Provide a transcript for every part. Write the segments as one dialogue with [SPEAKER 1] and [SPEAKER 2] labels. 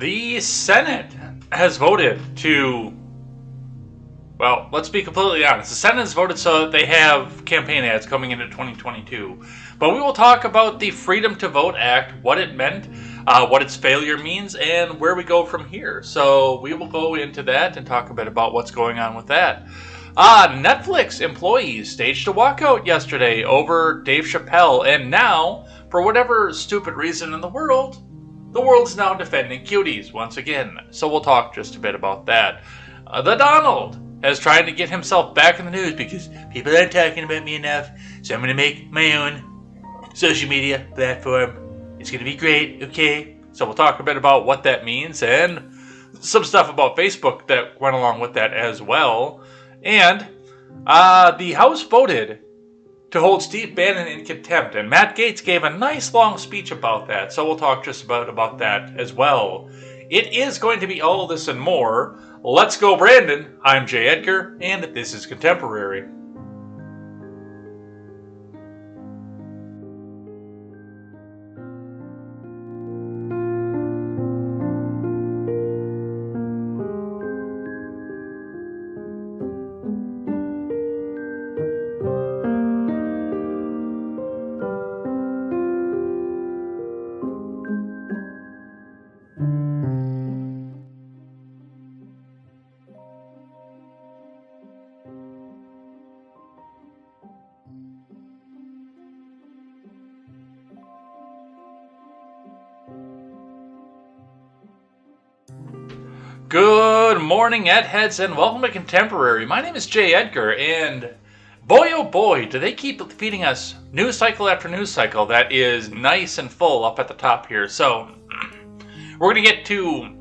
[SPEAKER 1] The Senate has voted to, well, let's be completely honest. The Senate has voted so that they have campaign ads coming into 2022. But we will talk about the Freedom to Vote Act, what it meant, what its failure means, and where we go from here. So we will go into that and talk a bit about what's going on with that. Netflix employees staged a walkout yesterday over Dave Chappelle, and now, for whatever stupid reason in the world's now defending cuties once again. So we'll talk just a bit about that. The Donald has tried to get himself back in the news because people aren't talking about me enough, so I'm going to make my own social media platform. It's going to be great, okay? So we'll talk a bit about what that means and some stuff about Facebook that went along with that as well. And the House voted to hold Steve Bannon in contempt, and Matt Gaetz gave a nice long speech about that, so we'll talk just about that as well. It is going to be all this and more. Let's go, Brandon. I'm Jay Edgar, and this is Contemporary. Good morning, Edheads, and welcome to Contemporary. My name is Jay Edgar, and boy oh boy, do they keep feeding us news cycle after news cycle that is nice and full up at the top here. So, we're going to get to...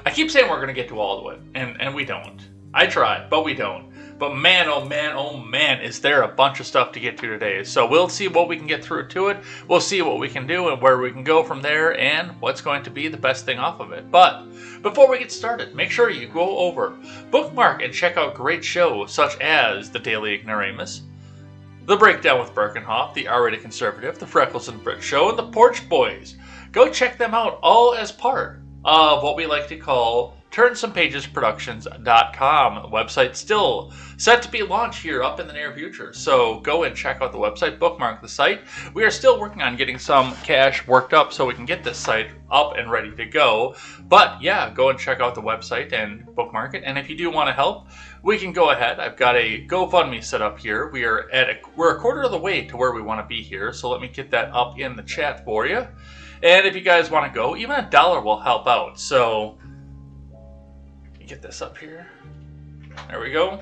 [SPEAKER 1] I keep saying we're going to get to all of it, and we don't. I try, but we don't. But man, oh man, is there a bunch of stuff to get to today. So we'll see what we can get through to it. We'll see what we can do and where we can go from there and what's going to be the best thing off of it. But before we get started, make sure you go over, bookmark, and check out great shows such as The Daily Ignoramus, The Breakdown with Birkenhoff, The R-Rated Conservative, The Freckles and Brit Show, and The Porch Boys. Go check them out all as part of what we like to call TurnSomePagesProductions.com. The website still set to be launched here up in the near future. So go and check out the website, bookmark the site. We are still working on getting some cash worked up so we can get this site up and ready to go. But yeah, go and check out the website and bookmark it. And if you do want to help, we can go ahead. I've got a GoFundMe set up here. We're a quarter of the way to where we want to be here. So let me get that up in the chat for you. And if you guys want to go, even $1 will help out. So get this up here. There we go.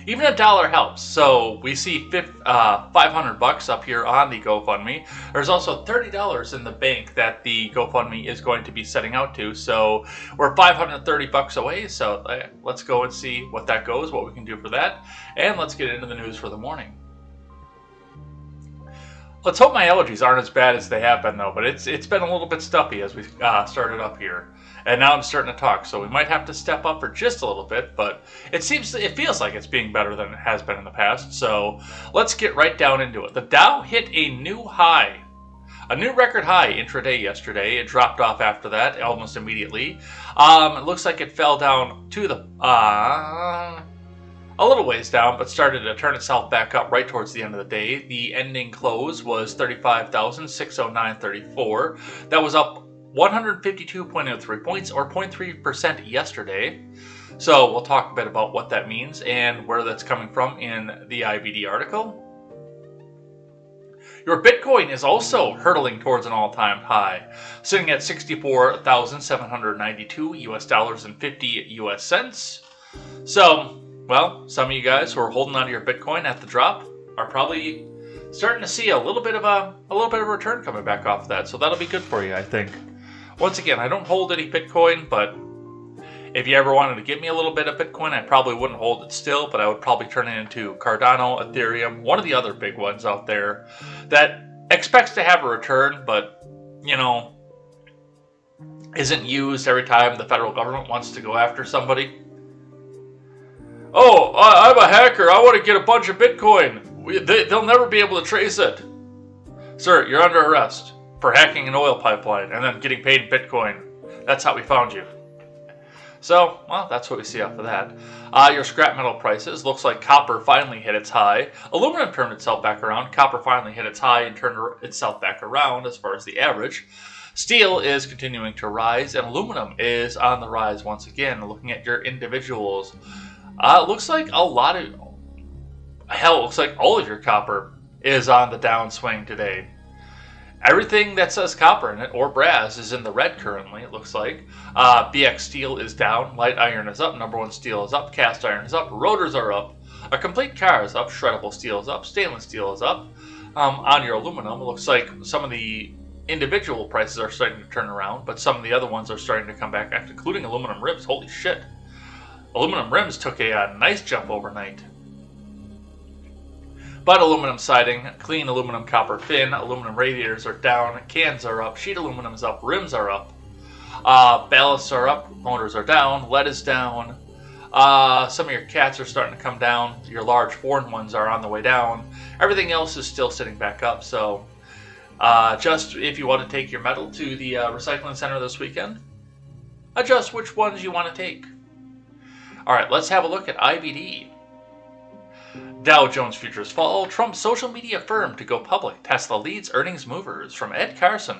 [SPEAKER 1] Even $1 helps. So we see $500 up here on the GoFundMe. There's also $30 in the bank that the GoFundMe is going to be setting out to. So we're $530 away. So let's go and see what that goes, what we can do for that, and let's get into the news for the morning. Let's hope my allergies aren't as bad as they have been, though. But it's been a little bit stuffy as we started up here. And now I'm starting to talk, so we might have to step up for just a little bit, but it feels like it's being better than it has been in the past. So let's get right down into it. The Dow hit a new high, a new record high intraday yesterday. It dropped off after that almost immediately. It looks like it fell down to the a little ways down, but started to turn itself back up right towards the end of the day. The ending close was 35,609.34. That was up 152.03 points, or 0.3% yesterday. So we'll talk a bit about what that means and where that's coming from in the IBD article. Your Bitcoin is also hurtling towards an all-time high, sitting at $64,792 US dollars and 50 US cents. So, well, some of you guys who are holding on to your Bitcoin at the drop are probably starting to see a little bit of a return coming back off of that. So that'll be good for you, I think. Once again, I don't hold any Bitcoin, but if you ever wanted to give me a little bit of Bitcoin, I probably wouldn't hold it still, but I would probably turn it into Cardano, Ethereum, one of the other big ones out there that expects to have a return, but, you know, isn't used every time the federal government wants to go after somebody. Oh, I'm a hacker. I want to get a bunch of Bitcoin. They'll never be able to trace it. Sir, you're under arrest. for hacking an oil pipeline and then getting paid in Bitcoin. That's how we found you. So, well, that's what we see off of that. Your scrap metal prices, looks like copper finally hit its high. Aluminum turned itself back around. Copper finally hit its high and turned itself back around as far as the average. Steel is continuing to rise, and aluminum is on the rise once again. Looking at your individuals, it looks like looks like all of your copper is on the downswing today. Everything that says copper in it or brass is in the red currently, it looks like. BX steel is down, light iron is up, number one steel is up, cast iron is up, rotors are up, a complete car is up, shreddable steel is up, stainless steel is up. On your aluminum, it looks like some of the individual prices are starting to turn around, but some of the other ones are starting to come back, including aluminum rims. Holy shit. Aluminum rims took a nice jump overnight. But aluminum siding, clean aluminum copper fin, aluminum radiators are down, cans are up, sheet aluminum is up, rims are up, ballasts are up, motors are down, lead is down. Some of your cats are starting to come down. Your large foreign ones are on the way down. Everything else is still sitting back up. So just if you want to take your metal to the recycling center this weekend, adjust which ones you want to take. All right, let's have a look at IBD. Dow Jones futures fall. Trump's social media firm to go public. Tesla leads earnings movers. From Ed Carson.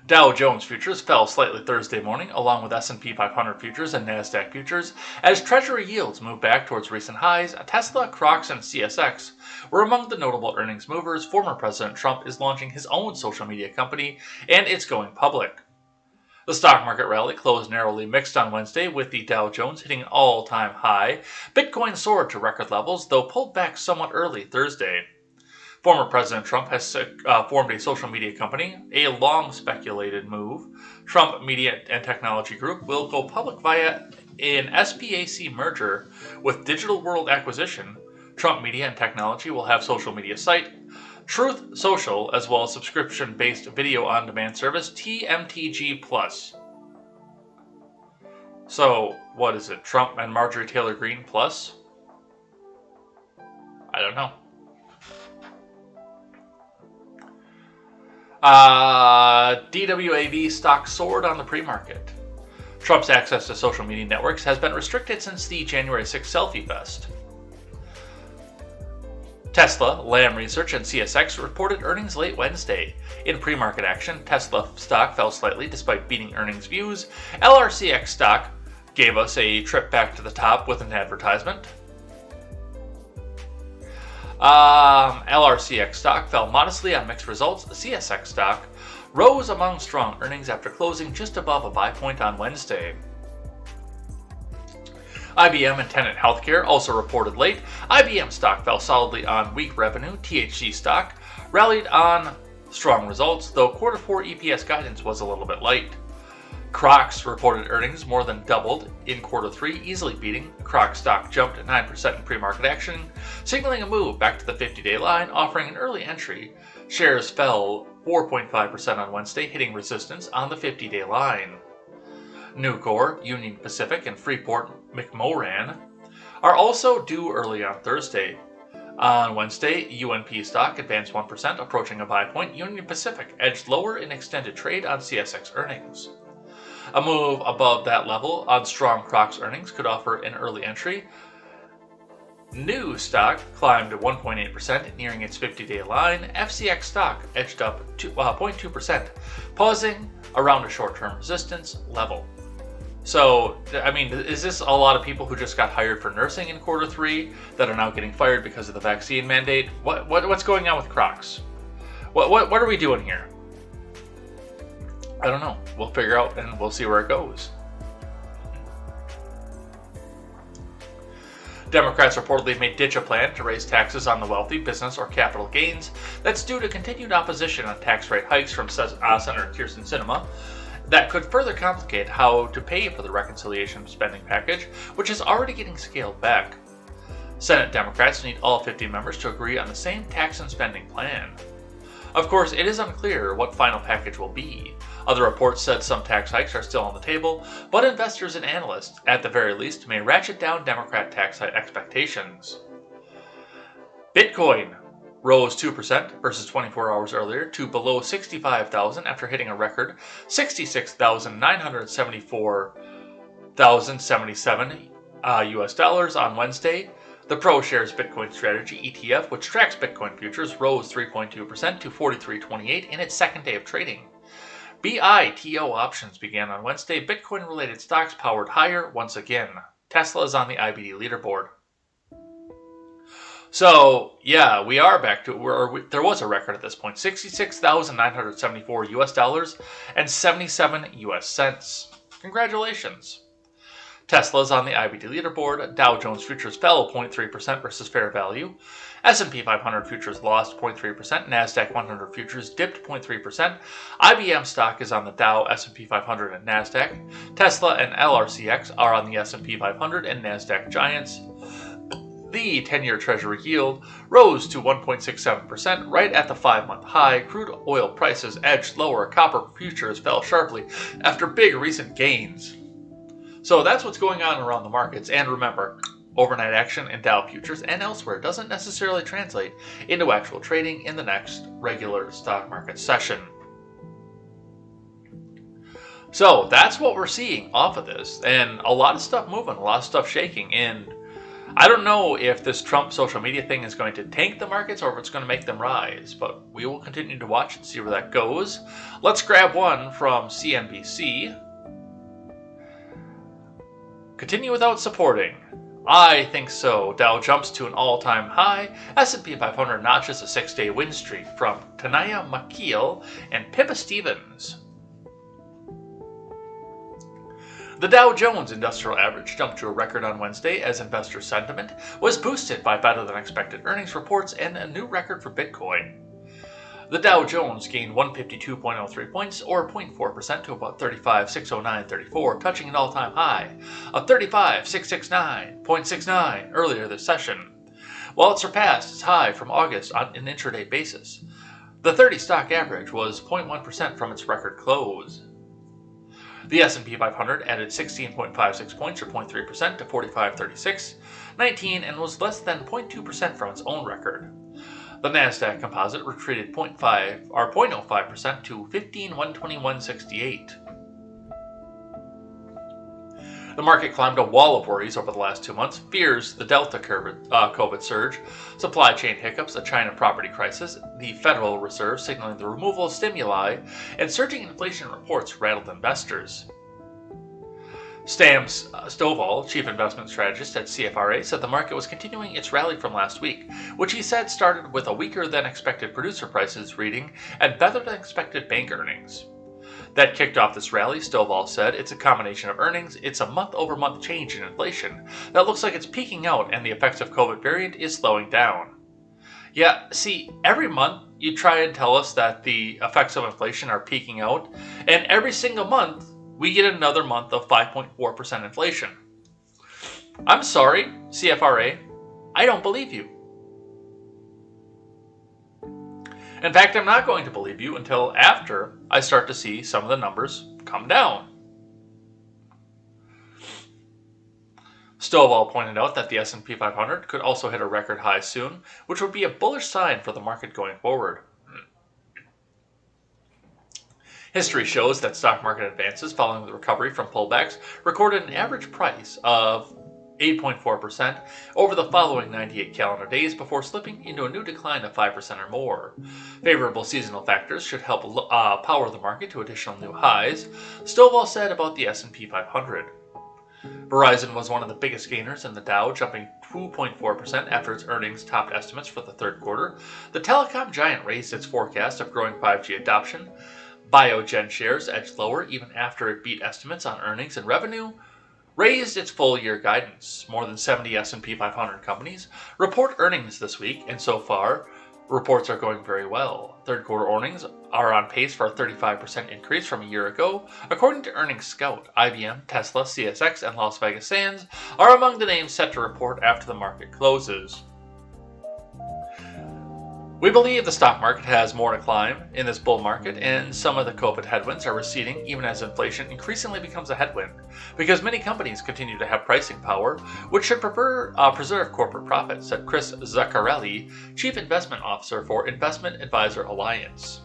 [SPEAKER 1] Dow Jones futures fell slightly Thursday morning, along with S&P 500 futures and NASDAQ futures, as Treasury yields moved back towards recent highs. Tesla, Crocs, and CSX were among the notable earnings movers. Former President Trump is launching his own social media company, and it's going public. The stock market rally closed narrowly mixed on Wednesday, with the Dow Jones hitting an all-time high. Bitcoin soared to record levels, though pulled back somewhat early Thursday. Former President Trump has formed a social media company, a long-speculated move. Trump Media and Technology Group will go public via an SPAC merger with Digital World Acquisition. Trump Media and Technology will have social media site Truth Social, as well as subscription-based video on-demand service TMTG Plus. So, what is it? Trump and Marjorie Taylor Greene Plus? I don't know. DWAV stock soared on the pre-market. Trump's access to social media networks has been restricted since the January 6th selfie fest. Tesla, Lam Research, and CSX reported earnings late Wednesday. In pre-market action, Tesla stock fell slightly despite beating earnings views. LRCX stock gave us a trip back to the top with an advertisement. LRCX stock fell modestly on mixed results. CSX stock rose among strong earnings after closing just above a buy point on Wednesday. IBM and Tenet Healthcare also reported late. IBM stock fell solidly on weak revenue. THC stock rallied on strong results, though quarter 4 EPS guidance was a little bit light. Crocs reported earnings more than doubled in quarter 3, easily beating. Crocs stock jumped at 9% in pre-market action, signaling a move back to the 50-day line, offering an early entry. Shares fell 4.5% on Wednesday, hitting resistance on the 50-day line. Nucor, Union Pacific, and Freeport-McMoRan are also due early on Thursday. On Wednesday, UNP stock advanced 1%, approaching a buy point. Union Pacific edged lower in extended trade on CSX earnings. A move above that level on strong Crocs earnings could offer an early entry. New stock climbed 1.8%, nearing its 50-day line. FCX stock edged up 0.2%, pausing around a short-term resistance level. So, I mean, is this a lot of people who just got hired for nursing in quarter 3 that are now getting fired because of the vaccine mandate? What's going on with Crocs? What are we doing here? I don't know. We'll figure out and we'll see where it goes. Democrats reportedly may ditch a plan to raise taxes on the wealthy, business, or capital gains. That's due to continued opposition on tax rate hikes from Senator Kyrsten Sinema. That could further complicate how to pay for the reconciliation spending package, which is already getting scaled back. Senate Democrats need all 50 members to agree on the same tax and spending plan. Of course, it is unclear what final package will be. Other reports said some tax hikes are still on the table, but investors and analysts, at the very least, may ratchet down Democrat tax hike expectations. Bitcoin rose 2% versus 24 hours earlier to below 65,000 after hitting a record 66,974,077 US dollars on Wednesday. The ProShares Bitcoin Strategy ETF, which tracks Bitcoin futures, rose 3.2% to 43.28 in its second day of trading. BITO options began on Wednesday. Bitcoin-related stocks powered higher once again. Tesla is on the IBD leaderboard. So, yeah, we are back to where there was a record at this point. 66,974 US dollars and 77 US cents. Congratulations. Tesla is on the IBD leaderboard. Dow Jones futures fell 0.3% versus fair value. S&P 500 futures lost 0.3%. NASDAQ 100 futures dipped 0.3%. IBM stock is on the Dow, S&P 500, and NASDAQ. Tesla and LRCX are on the S&P 500 and NASDAQ giants. The 10-year Treasury yield rose to 1.67%, right at the 5-month high. Crude oil prices edged lower. Copper futures fell sharply after big recent gains. So that's what's going on around the markets. And remember, overnight action in Dow futures and elsewhere doesn't necessarily translate into actual trading in the next regular stock market session. So that's what we're seeing off of this. And a lot of stuff moving, a lot of stuff shaking. And I don't know if this Trump social media thing is going to tank the markets or if it's going to make them rise, but we will continue to watch and see where that goes. Let's grab one from CNBC. Continue without supporting. I think so. Dow jumps to an all-time high. S&P 500 notches a 6-day win streak from Tanaya Makil and Pippa Stevens. The Dow Jones Industrial Average jumped to a record on Wednesday as investor sentiment was boosted by better-than-expected earnings reports and a new record for Bitcoin. The Dow Jones gained 152.03 points, or 0.4%, to about 35,609.34, touching an all-time high of 35,669.69 earlier this session, while it surpassed its high from August on an intraday basis. The 30-stock average was 0.1% from its record close. The S&P 500 added 16.56 points, or 0.3%, to 45,3619 and was less than 0.2% from its own record. The Nasdaq Composite retreated 0.05% to 15,121.68. The market climbed a wall of worries over the last 2 months. Fears the Delta COVID surge, supply chain hiccups, a China property crisis, the Federal Reserve signaling the removal of stimuli, and surging inflation reports rattled investors. Stovall, chief investment strategist at CFRA, said the market was continuing its rally from last week, which he said started with a weaker-than-expected producer prices reading and better-than-expected bank earnings. That kicked off this rally, Stovall said. It's a combination of earnings, it's a month-over-month change in inflation that looks like it's peaking out and the effects of COVID variant is slowing down. Yeah, see, every month you try and tell us that the effects of inflation are peaking out, and every single month we get another month of 5.4% inflation. I'm sorry, CFRA, I don't believe you. In fact, I'm not going to believe you until after I start to see some of the numbers come down. Stovall pointed out that the S&P 500 could also hit a record high soon, which would be a bullish sign for the market going forward. History shows that stock market advances following the recovery from pullbacks recorded an average price of 8.4% over the following 98 calendar days before slipping into a new decline of 5% or more. Favorable seasonal factors should help power the market to additional new highs, Stovall said about the S&P 500. Verizon was one of the biggest gainers in the Dow, jumping 2.4% after its earnings topped estimates for the third quarter. The telecom giant raised its forecast of growing 5G adoption. Biogen shares edged lower even after it beat estimates on earnings and revenue, raised its full-year guidance. More than 70 S&P 500 companies report earnings this week, and so far, reports are going very well. Third quarter earnings are on pace for a 35% increase from a year ago. According to Earnings Scout, IBM, Tesla, CSX, and Las Vegas Sands are among the names set to report after the market closes. We believe the stock market has more to climb in this bull market, and some of the COVID headwinds are receding even as inflation increasingly becomes a headwind, because many companies continue to have pricing power, which should preserve corporate profits, said Chris Zaccarelli, Chief Investment Officer for Investment Advisor Alliance.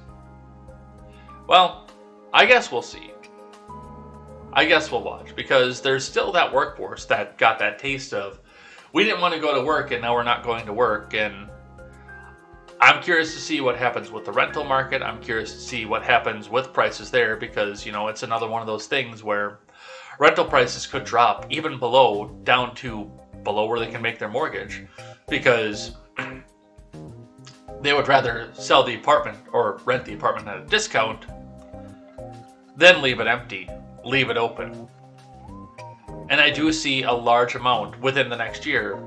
[SPEAKER 1] Well, I guess we'll see. I guess we'll watch, because there's still that workforce that got that taste of, we didn't want to go to work and now we're not going to work, and I'm curious to see what happens with the rental market. I'm curious to see what happens with prices there, because, it's another one of those things where rental prices could drop even down to below where they can make their mortgage, because they would rather sell the apartment or rent the apartment at a discount than leave it empty, leave it open. And I do see a large amount within the next year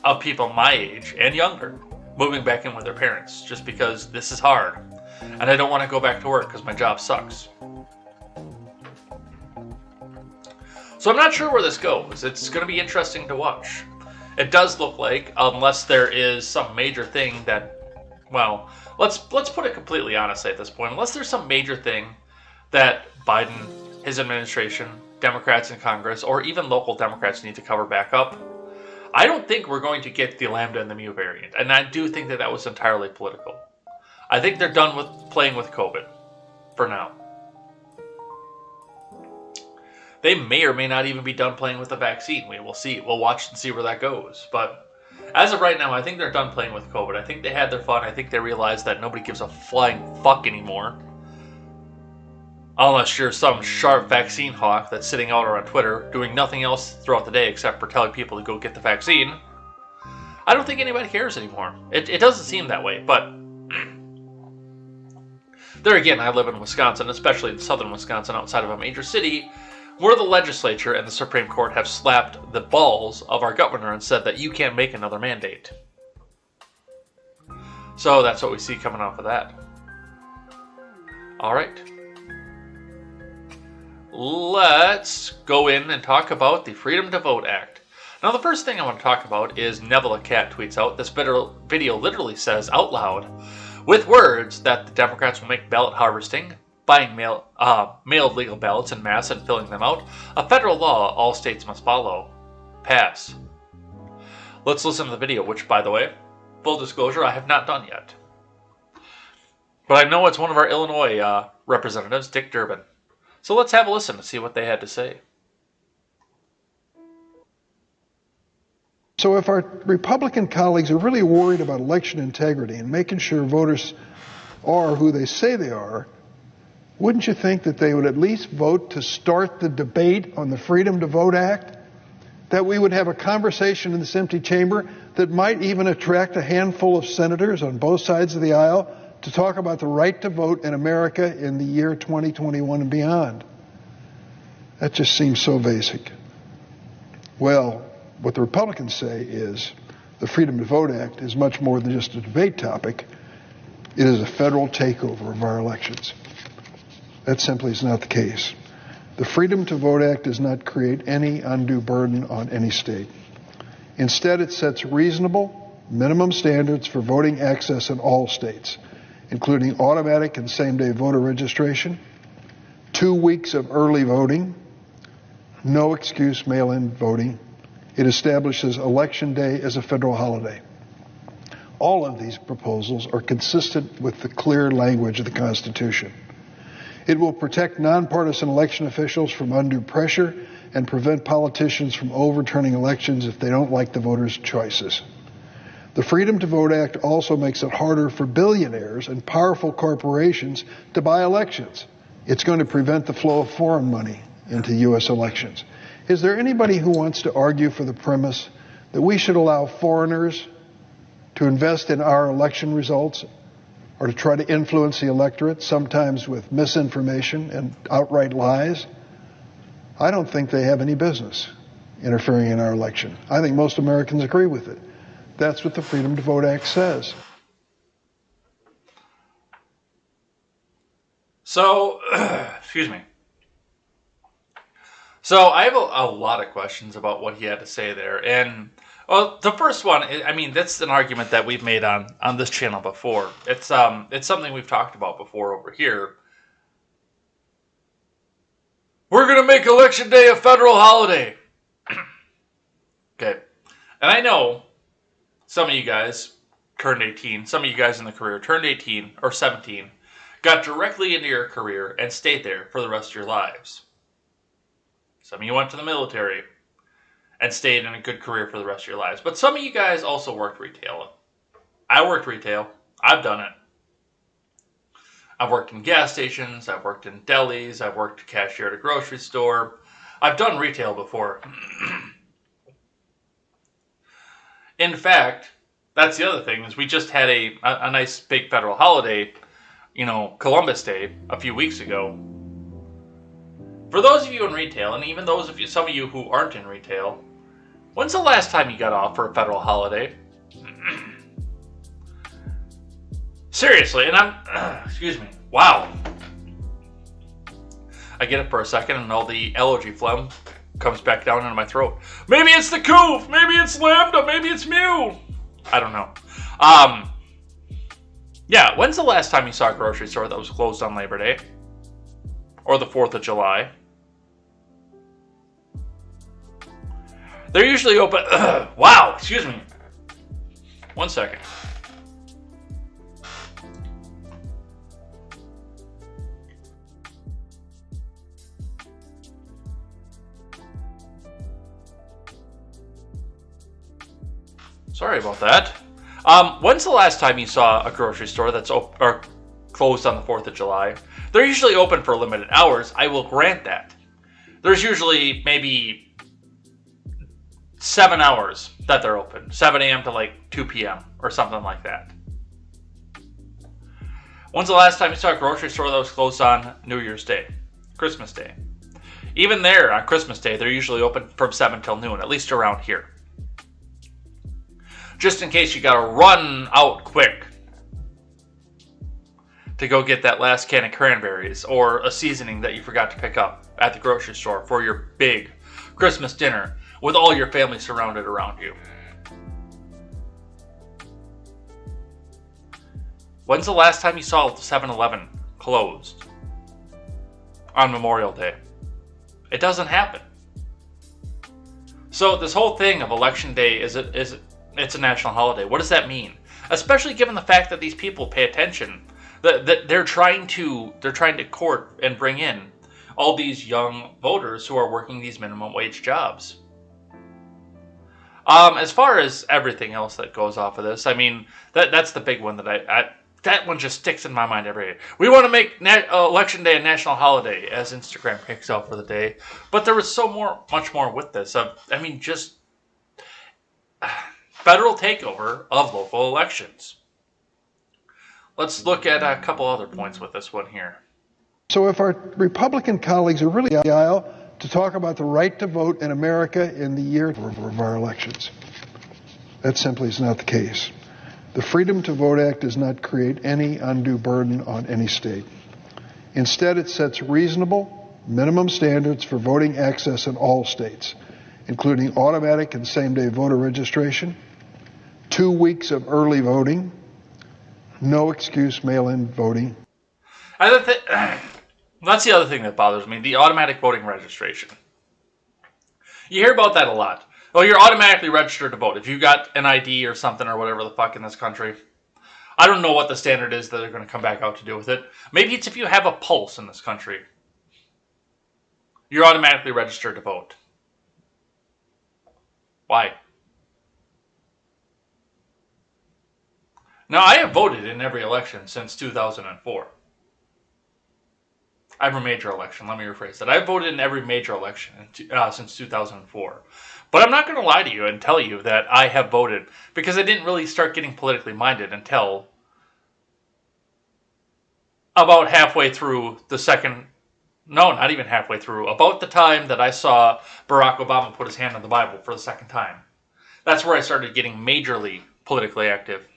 [SPEAKER 1] of people my age and younger moving back in with their parents, just because this is hard and I don't want to go back to work because my job sucks. So I'm not sure where this goes. It's going to be interesting to watch. It does look like, unless there is some major thing that, well, let's put it completely honestly at this point, unless there's some major thing that Biden, his administration, Democrats in Congress, or even local Democrats need to cover back up, I don't think we're going to get the Lambda and the Mu variant, and I do think that was entirely political. I think they're done with playing with COVID for now. They may or may not even be done playing with the vaccine. We will see. We'll watch and see where that goes. But as of right now, I think they're done playing with COVID. I think they had their fun. I think they realized that nobody gives a flying fuck anymore. Unless you're some sharp vaccine hawk that's sitting out on Twitter doing nothing else throughout the day except for telling people to go get the vaccine. I don't think anybody cares anymore. It doesn't seem that way, but there again, I live in Wisconsin, especially in southern Wisconsin outside of a major city, where the legislature and the Supreme Court have slapped the balls of our governor and said that you can't make another mandate. So that's what we see coming off of that. All right. Let's go in and talk about the Freedom to Vote Act. Now, the first thing I want to talk about is Neville Cat tweets out, this video literally says out loud, with words, that the Democrats will make ballot harvesting, buying mailed legal ballots en masse and filling them out, a federal law all states must follow. Pass. Let's listen to the video, which, by the way, full disclosure, I have not done yet. But I know it's one of our Illinois representatives, Dick Durbin. So let's have a listen to see what they had to say.
[SPEAKER 2] So if our Republican colleagues are really worried about election integrity and making sure voters are who they say they are, wouldn't you think that they would at least vote to start the debate on the Freedom to Vote Act? That we would have a conversation in this empty chamber that might even attract a handful of senators on both sides of the aisle to talk about the right to vote in America in the year 2021 and beyond. That just seems so basic. Well, what the Republicans say is the Freedom to Vote Act is much more than just a debate topic. It is a federal takeover of our elections. That simply is not the case. The Freedom to Vote Act does not create any undue burden on any state. Instead, it sets reasonable minimum standards for voting access in all states, including automatic and same-day voter registration, 2 weeks of early voting, no excuse mail-in voting. It establishes Election Day as a federal holiday. All of these proposals are consistent with the clear language of the Constitution. It will protect nonpartisan election officials from undue pressure and prevent politicians from overturning elections if they don't like the voters' choices. The Freedom to Vote Act also makes it harder for billionaires and powerful corporations to buy elections. It's going to prevent the flow of foreign money into U.S. elections. Is there anybody who wants to argue for the premise that we should allow foreigners to invest in our election results or to try to influence the electorate, sometimes with misinformation and outright lies? I don't think they have any business interfering in our election. I think most Americans agree with it. That's what the Freedom to Vote Act says.
[SPEAKER 1] So, excuse me. So I have a lot of questions about what he had to say there. And Well, the first one, I mean, that's an argument that we've made on this channel before. It's something we've talked about before over here. We're going to make Election Day a federal holiday. Okay. And I know some of you guys turned 18, some of you guys in the career turned 18 or 17, got directly into your career and stayed there for the rest of your lives. Some of you went to the military and stayed in a good career for the rest of your lives. But some of you guys also worked retail. I worked retail. I've done it. I've worked in gas stations. I've worked in delis. I've worked cashier at a grocery store. I've done retail before. In fact, that's the other thing, is we just had a nice big federal holiday, Columbus Day, a few weeks ago. For those of you in retail, and even some of you who aren't in retail, when's the last time you got off for a federal holiday? Seriously, and excuse me, wow. I get it for a second and all the allergy phlegm comes back down into my throat. Maybe it's the coof, maybe it's lambda, maybe it's mu. I don't know. Yeah, when's the last time you saw a grocery store that was closed on Labor Day? Or the 4th of July? They're usually open. Wow, excuse me. 1 second. Sorry about that. When's the last time you saw a grocery store that's closed on the 4th of July? They're usually open for limited hours. I will grant that. There's usually maybe 7 hours that they're open. 7 a.m. to like 2 p.m. or something like that. When's the last time you saw a grocery store that was closed on New Year's Day? Christmas Day. Even there, on Christmas Day, they're usually open from 7 till noon, at least around here. Just in case you gotta run out quick to go get that last can of cranberries or a seasoning that you forgot to pick up at the grocery store for your big Christmas dinner with all your family surrounded around you. When's the last time you saw 7-Eleven closed on Memorial Day? It doesn't happen. So this whole thing of Election Day it's a national holiday. What does that mean? Especially given the fact that these people pay attention, that they're trying to court and bring in all these young voters who are working these minimum wage jobs. As far as everything else that goes off of this, I mean, that's the big one that one just sticks in my mind every day. We want to make Election Day a national holiday, as Instagram kicks out for the day. But there was much more with this. Just federal takeover of local elections. Let's look at a couple other points with this one here.
[SPEAKER 2] So if our Republican colleagues are really on the aisle to talk about the right to vote in America in the year of our elections, that simply is not the case. The Freedom to Vote Act does not create any undue burden on any state. Instead, it sets reasonable minimum standards for voting access in all states, including automatic and same-day voter registration, 2 weeks of early voting, no excuse mail-in voting.
[SPEAKER 1] That's the other thing that bothers me, the automatic voting registration. You hear about that a lot. Oh, you're automatically registered to vote if you got an ID or something or whatever the fuck in this country. I don't know what the standard is that they're going to come back out to do with it. Maybe it's if you have a pulse in this country. You're automatically registered to vote. Why? Now, I have voted in every election since 2004. Every major election, let me rephrase that. I've voted in every major election since 2004. But I'm not going to lie to you and tell you that I have voted, because I didn't really start getting politically minded until about halfway through not even halfway through, about the time that I saw Barack Obama put his hand on the Bible for the second time. That's where I started getting majorly politically active.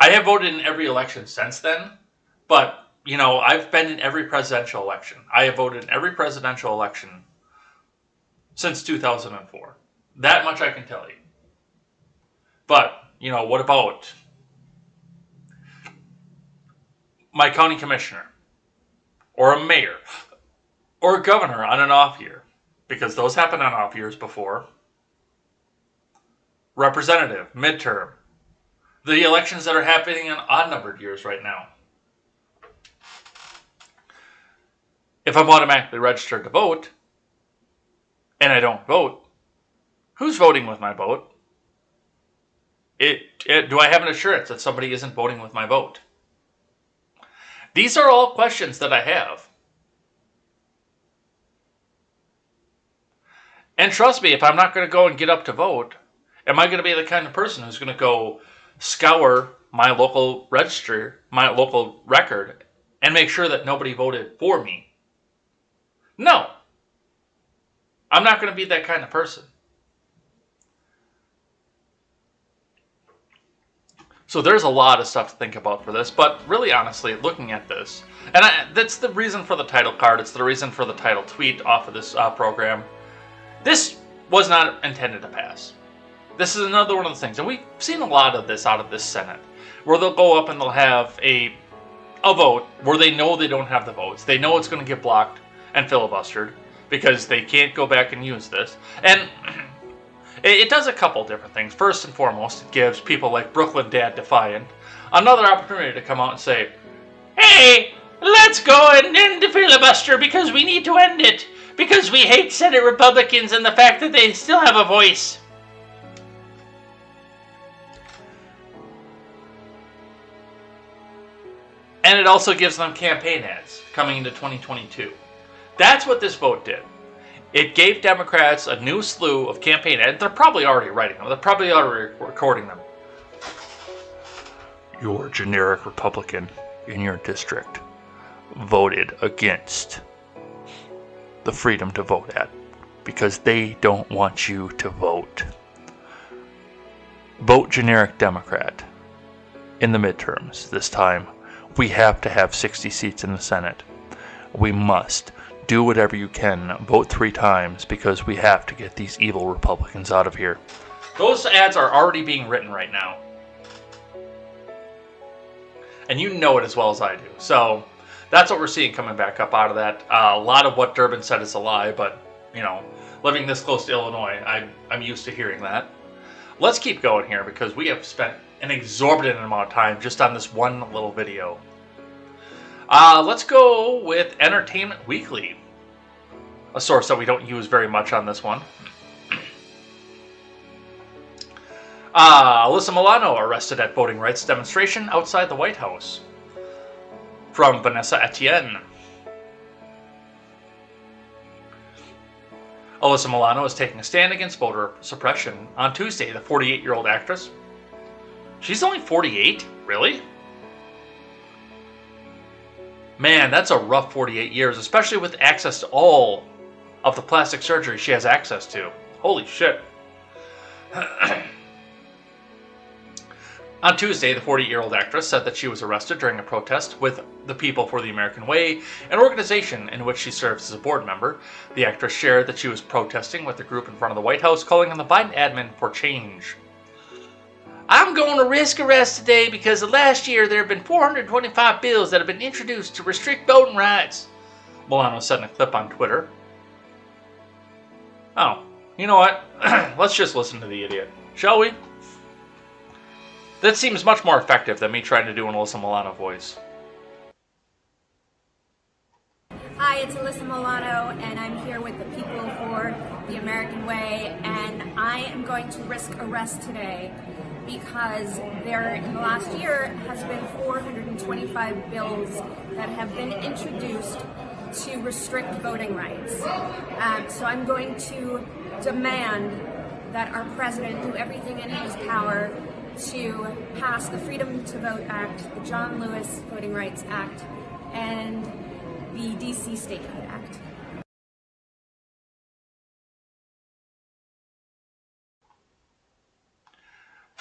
[SPEAKER 1] I have voted in every election since then, but, I've been in every presidential election. I have voted in every presidential election since 2004. That much I can tell you. But, what about my county commissioner, or a mayor, or a governor on an off year? Because those happen on off years before. Representative, midterm. The elections that are happening in odd-numbered years right now. If I'm automatically registered to vote, and I don't vote, who's voting with my vote? Do I have an assurance that somebody isn't voting with my vote? These are all questions that I have. And trust me, if I'm not going to go and get up to vote, am I going to be the kind of person who's going to go scour my local register, my local record, and make sure that nobody voted for me? No. I'm not going to be that kind of person. So there's a lot of stuff to think about for this, but really honestly, looking at this, and that's the reason for the title card, it's the reason for the title tweet off of this program. This was not intended to pass. This is another one of the things, and we've seen a lot of this out of this Senate, where they'll go up and they'll have a vote where they know they don't have the votes. They know it's going to get blocked and filibustered because they can't go back and use this. And it does a couple different things. First and foremost, it gives people like Brooklyn Dad Defiant another opportunity to come out and say, hey, let's go and end the filibuster because we need to end it. Because we hate Senate Republicans and the fact that they still have a voice. And it also gives them campaign ads coming into 2022. That's what this vote did. It gave Democrats a new slew of campaign ads. They're probably already writing them. They're probably already recording them. Your generic Republican in your district voted against the Freedom to Vote Act because they don't want you to vote. Vote generic Democrat in the midterms this time. We have to have 60 seats in the Senate. We must. Do whatever you can. Vote 3 times because we have to get these evil Republicans out of here. Those ads are already being written right now. And you know it as well as I do. So that's what we're seeing coming back up out of that. A lot of what Durbin said is a lie, but, living this close to Illinois, I'm used to hearing that. Let's keep going here because we have spent an exorbitant amount of time just on this one little video. Let's go with Entertainment Weekly, a source that we don't use very much on this one. Alyssa Milano arrested at voting rights demonstration outside the White House. From Vanessa Etienne. Alyssa Milano is taking a stand against voter suppression on Tuesday. The 48-year-old actress. She's only 48? Really? Man, that's a rough 48 years, especially with access to all of the plastic surgery she has access to. Holy shit. On Tuesday, the 48-year-old actress said that she was arrested during a protest with the People for the American Way, an organization in which she serves as a board member. The actress shared that she was protesting with the group in front of the White House, calling on the Biden admin for change. I'm going to risk arrest today because last year there have been 425 bills that have been introduced to restrict voting rights, Milano said in a clip on Twitter. Oh, you know what? Let's just listen to the idiot, shall we? That seems much more effective than me trying to do an Alyssa Milano voice.
[SPEAKER 3] Hi, it's Alyssa Milano, and I'm here with the People for the American Way, and I am going to risk arrest today because there, in the last year, has been 425 bills that have been introduced to restrict voting rights. So I'm going to demand that our president do everything in his power to pass the Freedom to Vote Act, the John Lewis Voting Rights Act, and the DC Statehood Act.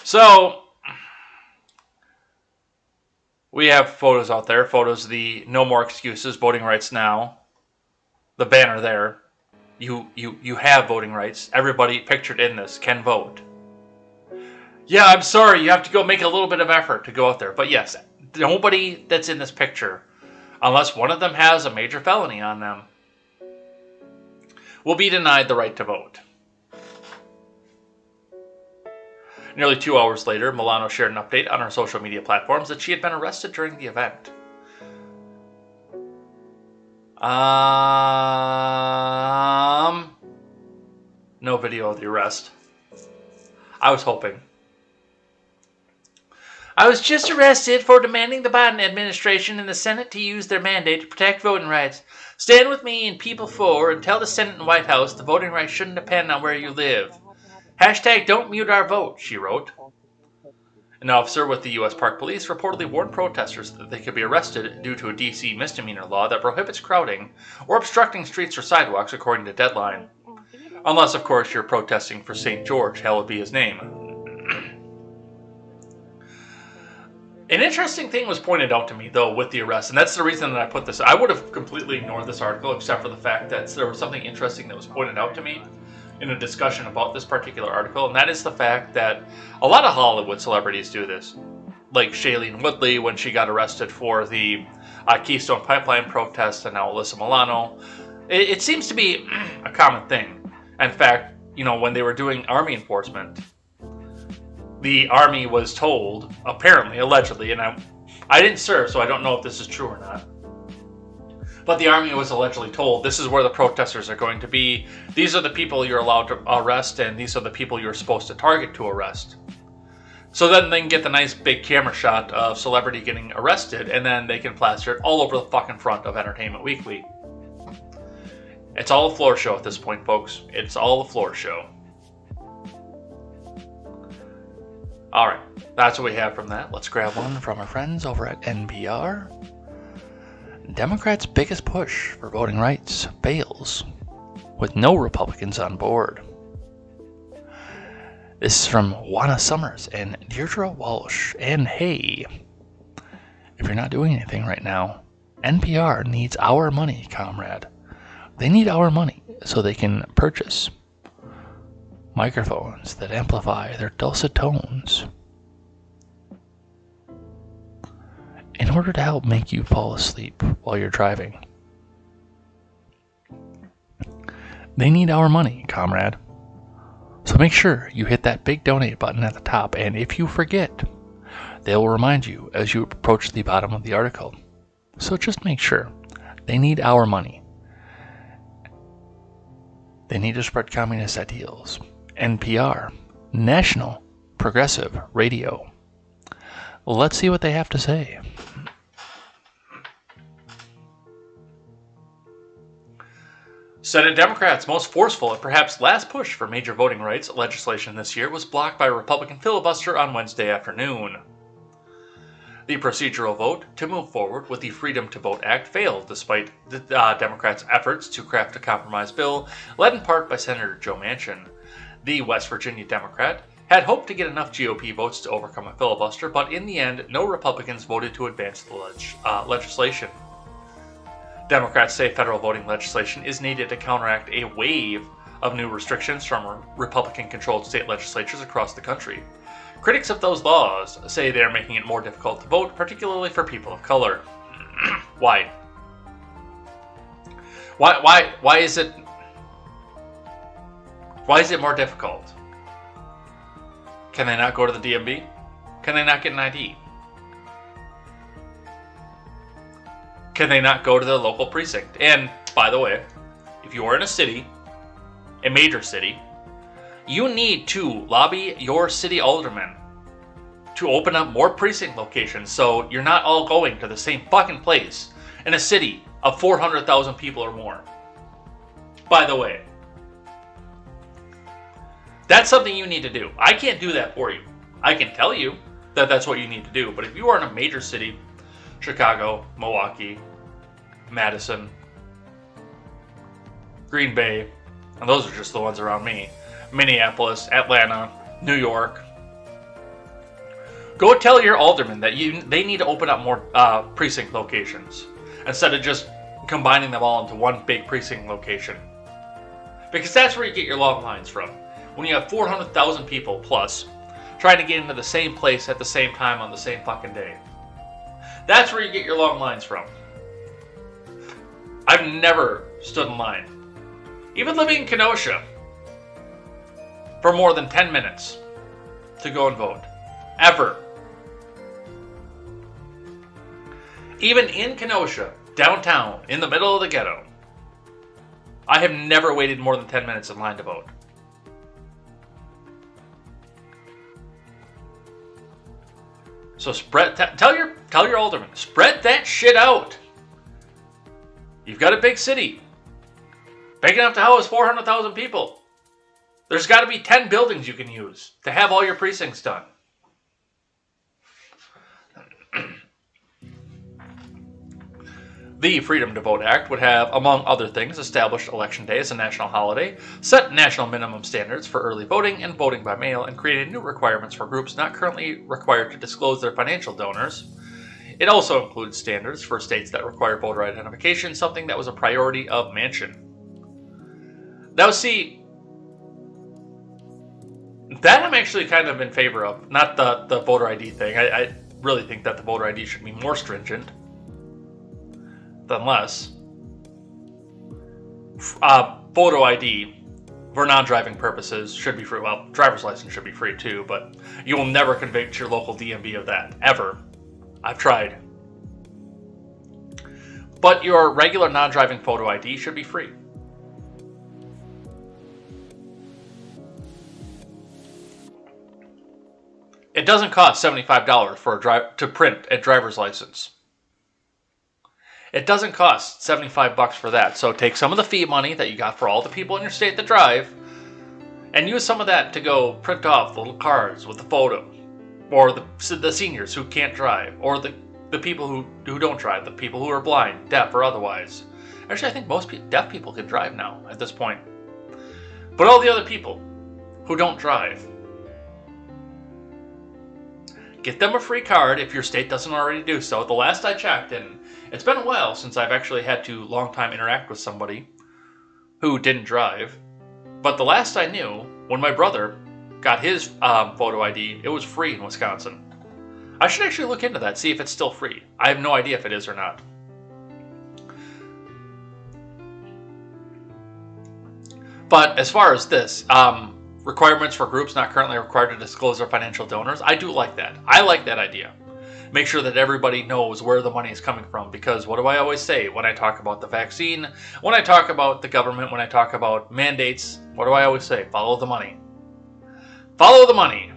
[SPEAKER 1] So, we have photos out there. Photos of the No More Excuses, Voting Rights Now. The banner there. you have voting rights. Everybody pictured in this can vote. Yeah, I'm sorry, you have to go make a little bit of effort to go out there. But yes, nobody that's in this picture, unless one of them has a major felony on them, will be denied the right to vote. Nearly 2 hours later, Milano shared an update on her social media platforms that she had been arrested during the event. No video of the arrest. I was hoping. I was just arrested for demanding the Biden administration and the Senate to use their mandate to protect voting rights. Stand with me and People For and tell the Senate and White House the voting rights shouldn't depend on where you live. Hashtag don't mute our vote, she wrote. An officer with the U.S. Park Police reportedly warned protesters that they could be arrested due to a D.C. misdemeanor law that prohibits crowding or obstructing streets or sidewalks according to deadline. Unless, of course, you're protesting for St. George, hallowed be his name. An interesting thing was pointed out to me, though, with the arrest, and that's the reason that I put this. I would have completely ignored this article, except for the fact that there was something interesting that was pointed out to me in a discussion about this particular article, and that is the fact that a lot of Hollywood celebrities do this. Like Shailene Woodley, when she got arrested for the Keystone Pipeline protest, and now Alyssa Milano. It seems to be a common thing. In fact, you know, when they were doing army enforcement, the army was told, apparently, allegedly, and I didn't serve, so I don't know if this is true or not, but the army was allegedly told, this is where the protesters are going to be, these are the people you're allowed to arrest, and these are the people you're supposed to target to arrest. So then they can get the nice big camera shot of celebrity getting arrested, and then they can plaster it all over the fucking front of Entertainment Weekly. It's all a floor show at this point, folks. It's all a floor show. Alright, that's what we have from that. Let's grab one from our friends over at NPR. Democrats' biggest push for voting rights fails, with no Republicans on board. This is from Juana Summers and Deirdre Walsh. And hey, if you're not doing anything right now, NPR needs our money, comrade. They need our money so they can purchase microphones that amplify their dulcet tones in order to help make you fall asleep while you're driving. They need our money, comrade. So make sure you hit that big donate button at the top, and if you forget, they will remind you as you approach the bottom of the article. So just make sure. They need our money. They need to spread communist ideals. NPR, National Progressive Radio. Let's see what they have to say. Senate Democrats' most forceful and perhaps last push for major voting rights legislation this year was blocked by a Republican filibuster on Wednesday afternoon. The procedural vote to move forward with the Freedom to Vote Act failed despite the Democrats' efforts to craft a compromise bill led in part by Senator Joe Manchin. The West Virginia Democrat had hoped to get enough GOP votes to overcome a filibuster, but in the end, no Republicans voted to advance the legislation. Democrats say federal voting legislation is needed to counteract a wave of new restrictions from Republican-controlled state legislatures across the country. Critics of those laws say they are making it more difficult to vote, particularly for people of color. Why? Why is it more difficult? Can they not go to the DMV? Can they not get an ID? Can they not go to the local precinct? And, by the way, if you are in a city, a major city, you need to lobby your city alderman to open up more precinct locations so you're not all going to the same fucking place in a city of 400,000 people or more. By the way, that's something you need to do. I can't do that for you. I can tell you that that's what you need to do, but if you are in a major city, Chicago, Milwaukee, Madison, Green Bay, and those are just the ones around me, Minneapolis, Atlanta, New York, go tell your alderman that they need to open up more precinct locations instead of just combining them all into one big precinct location. Because that's where you get your long lines from. When you have 400,000 people plus trying to get into the same place at the same time on the same fucking day. That's where you get your long lines from. I've never stood in line, even living in Kenosha, for more than 10 minutes to go and vote. Ever. Even in Kenosha, downtown, in the middle of the ghetto, I have never waited more than 10 minutes in line to vote. So tell your alderman, spread that shit out. You've got a big city, big enough to house 400,000 people. There's got to be 10 buildings you can use to have all your precincts done. The Freedom to Vote Act would have, among other things, established Election Day as a national holiday, set national minimum standards for early voting and voting by mail, and created new requirements for groups not currently required to disclose their financial donors. It also includes standards for states that require voter identification, something that was a priority of Manchin. Now, see, that I'm actually kind of in favor of, not the voter ID thing. I really think that the voter ID should be more stringent than less. Photo ID for non-driving purposes should be free. Well, driver's license should be free too, but you will never convict your local DMV of that, ever. I've tried. But your regular non-driving photo ID should be free. It doesn't cost $75 for to print a driver's license. It doesn't cost $75 for that. So take some of the fee money that you got for all the people in your state that drive and use some of that to go print off the little cards with the photo. Or the seniors who can't drive. Or the people who don't drive. The people who are blind, deaf, or otherwise. Actually, I think most deaf people can drive now at this point. But all the other people who don't drive, get them a free card if your state doesn't already do so. The last I checked, and it's been a while since I've actually had to long time interact with somebody who didn't drive. But the last I knew, when my brother got his photo ID, it was free in Wisconsin. I should actually look into that, see if it's still free. I have no idea if it is or not. But as far as this, requirements for groups not currently required to disclose their financial donors, I do like that. I like that idea. Make sure that everybody knows where the money is coming from, because what do I always say when I talk about the vaccine, when I talk about the government, when I talk about mandates, what do I always say? Follow the money. Follow the money.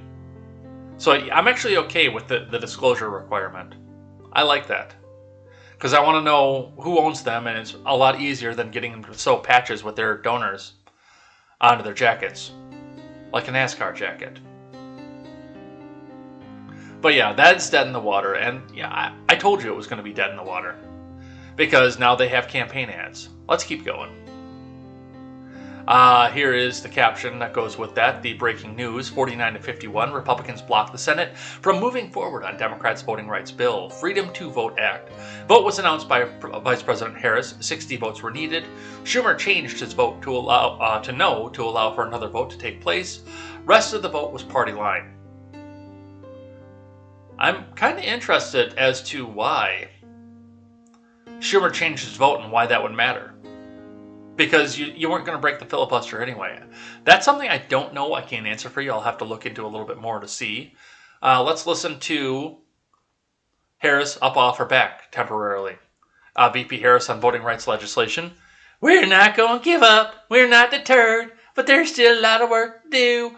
[SPEAKER 1] So I'm actually okay with the disclosure requirement. I like that. Because I want to know who owns them, and it's a lot easier than getting them to sew patches with their donors onto their jackets. Like a NASCAR jacket. But yeah, that's dead in the water. And yeah, I told you it was going to be dead in the water. Because now they have campaign ads. Let's keep going. Here is the caption that goes with that. The breaking news, 49 to 51, Republicans block the Senate from moving forward on Democrats' voting rights bill. Freedom to Vote Act. Vote was announced by Vice President Harris. 60 votes were needed. Schumer changed his vote to allow to no to allow for another vote to take place. Rest of the vote was party line. I'm kind of interested as to why Schumer changed his vote and why that would matter. Because you weren't going to break the filibuster anyway. That's something I don't know. I can't answer for you. I'll have to look into a little bit more to see. Let's listen to Harris up off her back temporarily. VP Harris on voting rights legislation. We're not going to give up. We're not deterred. But there's still a lot of work to do.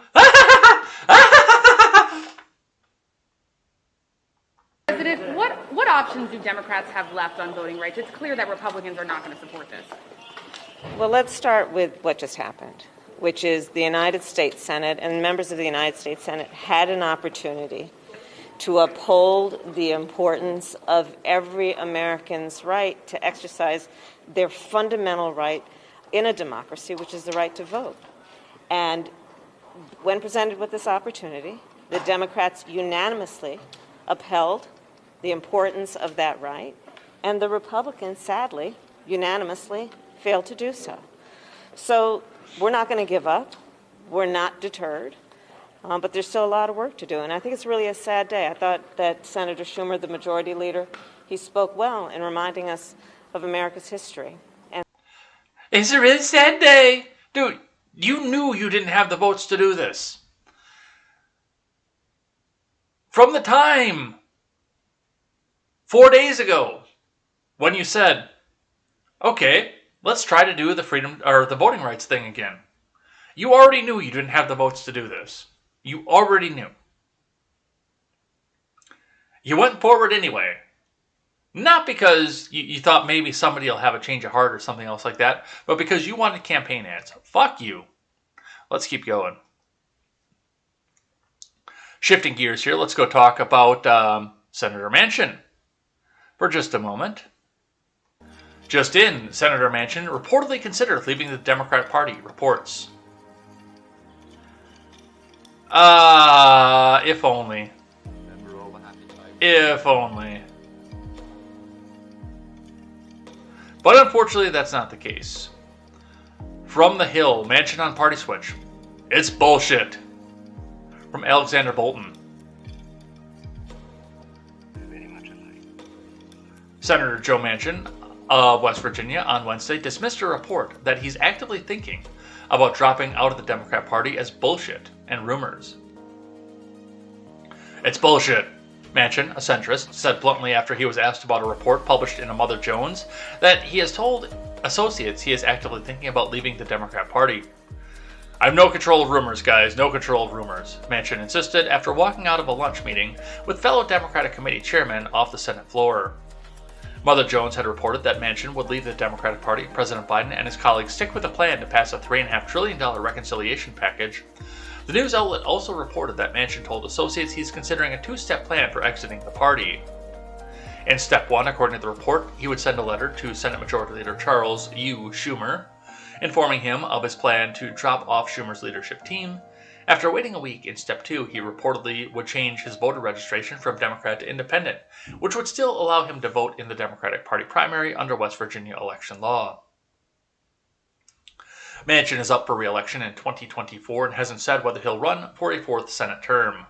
[SPEAKER 4] President, what options do Democrats have left on voting rights? It's clear that Republicans are not going to support this.
[SPEAKER 5] Well, let's start with what just happened, which is the United States Senate and members of the United States Senate had an opportunity to uphold the importance of every American's right to exercise their fundamental right in a democracy, which is the right to vote. And when presented with this opportunity, the Democrats unanimously upheld the importance of that right, and the Republicans, sadly, unanimously failed to do so. So we're not going to give up. We're not deterred. But there's still a lot of work to do. And I think it's really a sad day. I thought that Senator Schumer, the majority leader, he spoke well in reminding us of America's history. And
[SPEAKER 1] it's a really sad day. Dude, you knew you didn't have the votes to do this. From the time 4 days ago when you said, okay, let's try to do the freedom or the voting rights thing again. You already knew you didn't have the votes to do this. You already knew. You went forward anyway. Not because you thought maybe somebody will have a change of heart or something else like that, but because you wanted campaign ads. Fuck you. Let's keep going. Shifting gears here, let's go talk about Senator Manchin for just a moment. Just in, Senator Manchin reportedly considered leaving the Democratic Party, reports. If only. If only. But unfortunately, that's not the case. From the Hill, Manchin on party switch. It's bullshit. From Alexander Bolton. Senator Joe Manchin of West Virginia on Wednesday dismissed a report that he's actively thinking about dropping out of the Democrat Party as bullshit and rumors. It's bullshit, Manchin, a centrist, said bluntly after he was asked about a report published in a Mother Jones that he has told associates he is actively thinking about leaving the Democrat Party. I have no control of rumors, guys, no control of rumors, Manchin insisted after walking out of a lunch meeting with fellow Democratic Committee chairmen off the Senate floor. Mother Jones had reported that Manchin would leave the Democratic Party. President Biden and his colleagues stick with a plan to pass a $3.5 trillion reconciliation package. The news outlet also reported that Manchin told associates he's considering a two-step plan for exiting the party. In step one, according to the report, he would send a letter to Senate Majority Leader Charles U. Schumer, informing him of his plan to drop off Schumer's leadership team. After waiting a week, in step two, he reportedly would change his voter registration from Democrat to Independent, which would still allow him to vote in the Democratic Party primary under West Virginia election law. Manchin is up for re-election in 2024 and hasn't said whether he'll run for a fourth Senate term.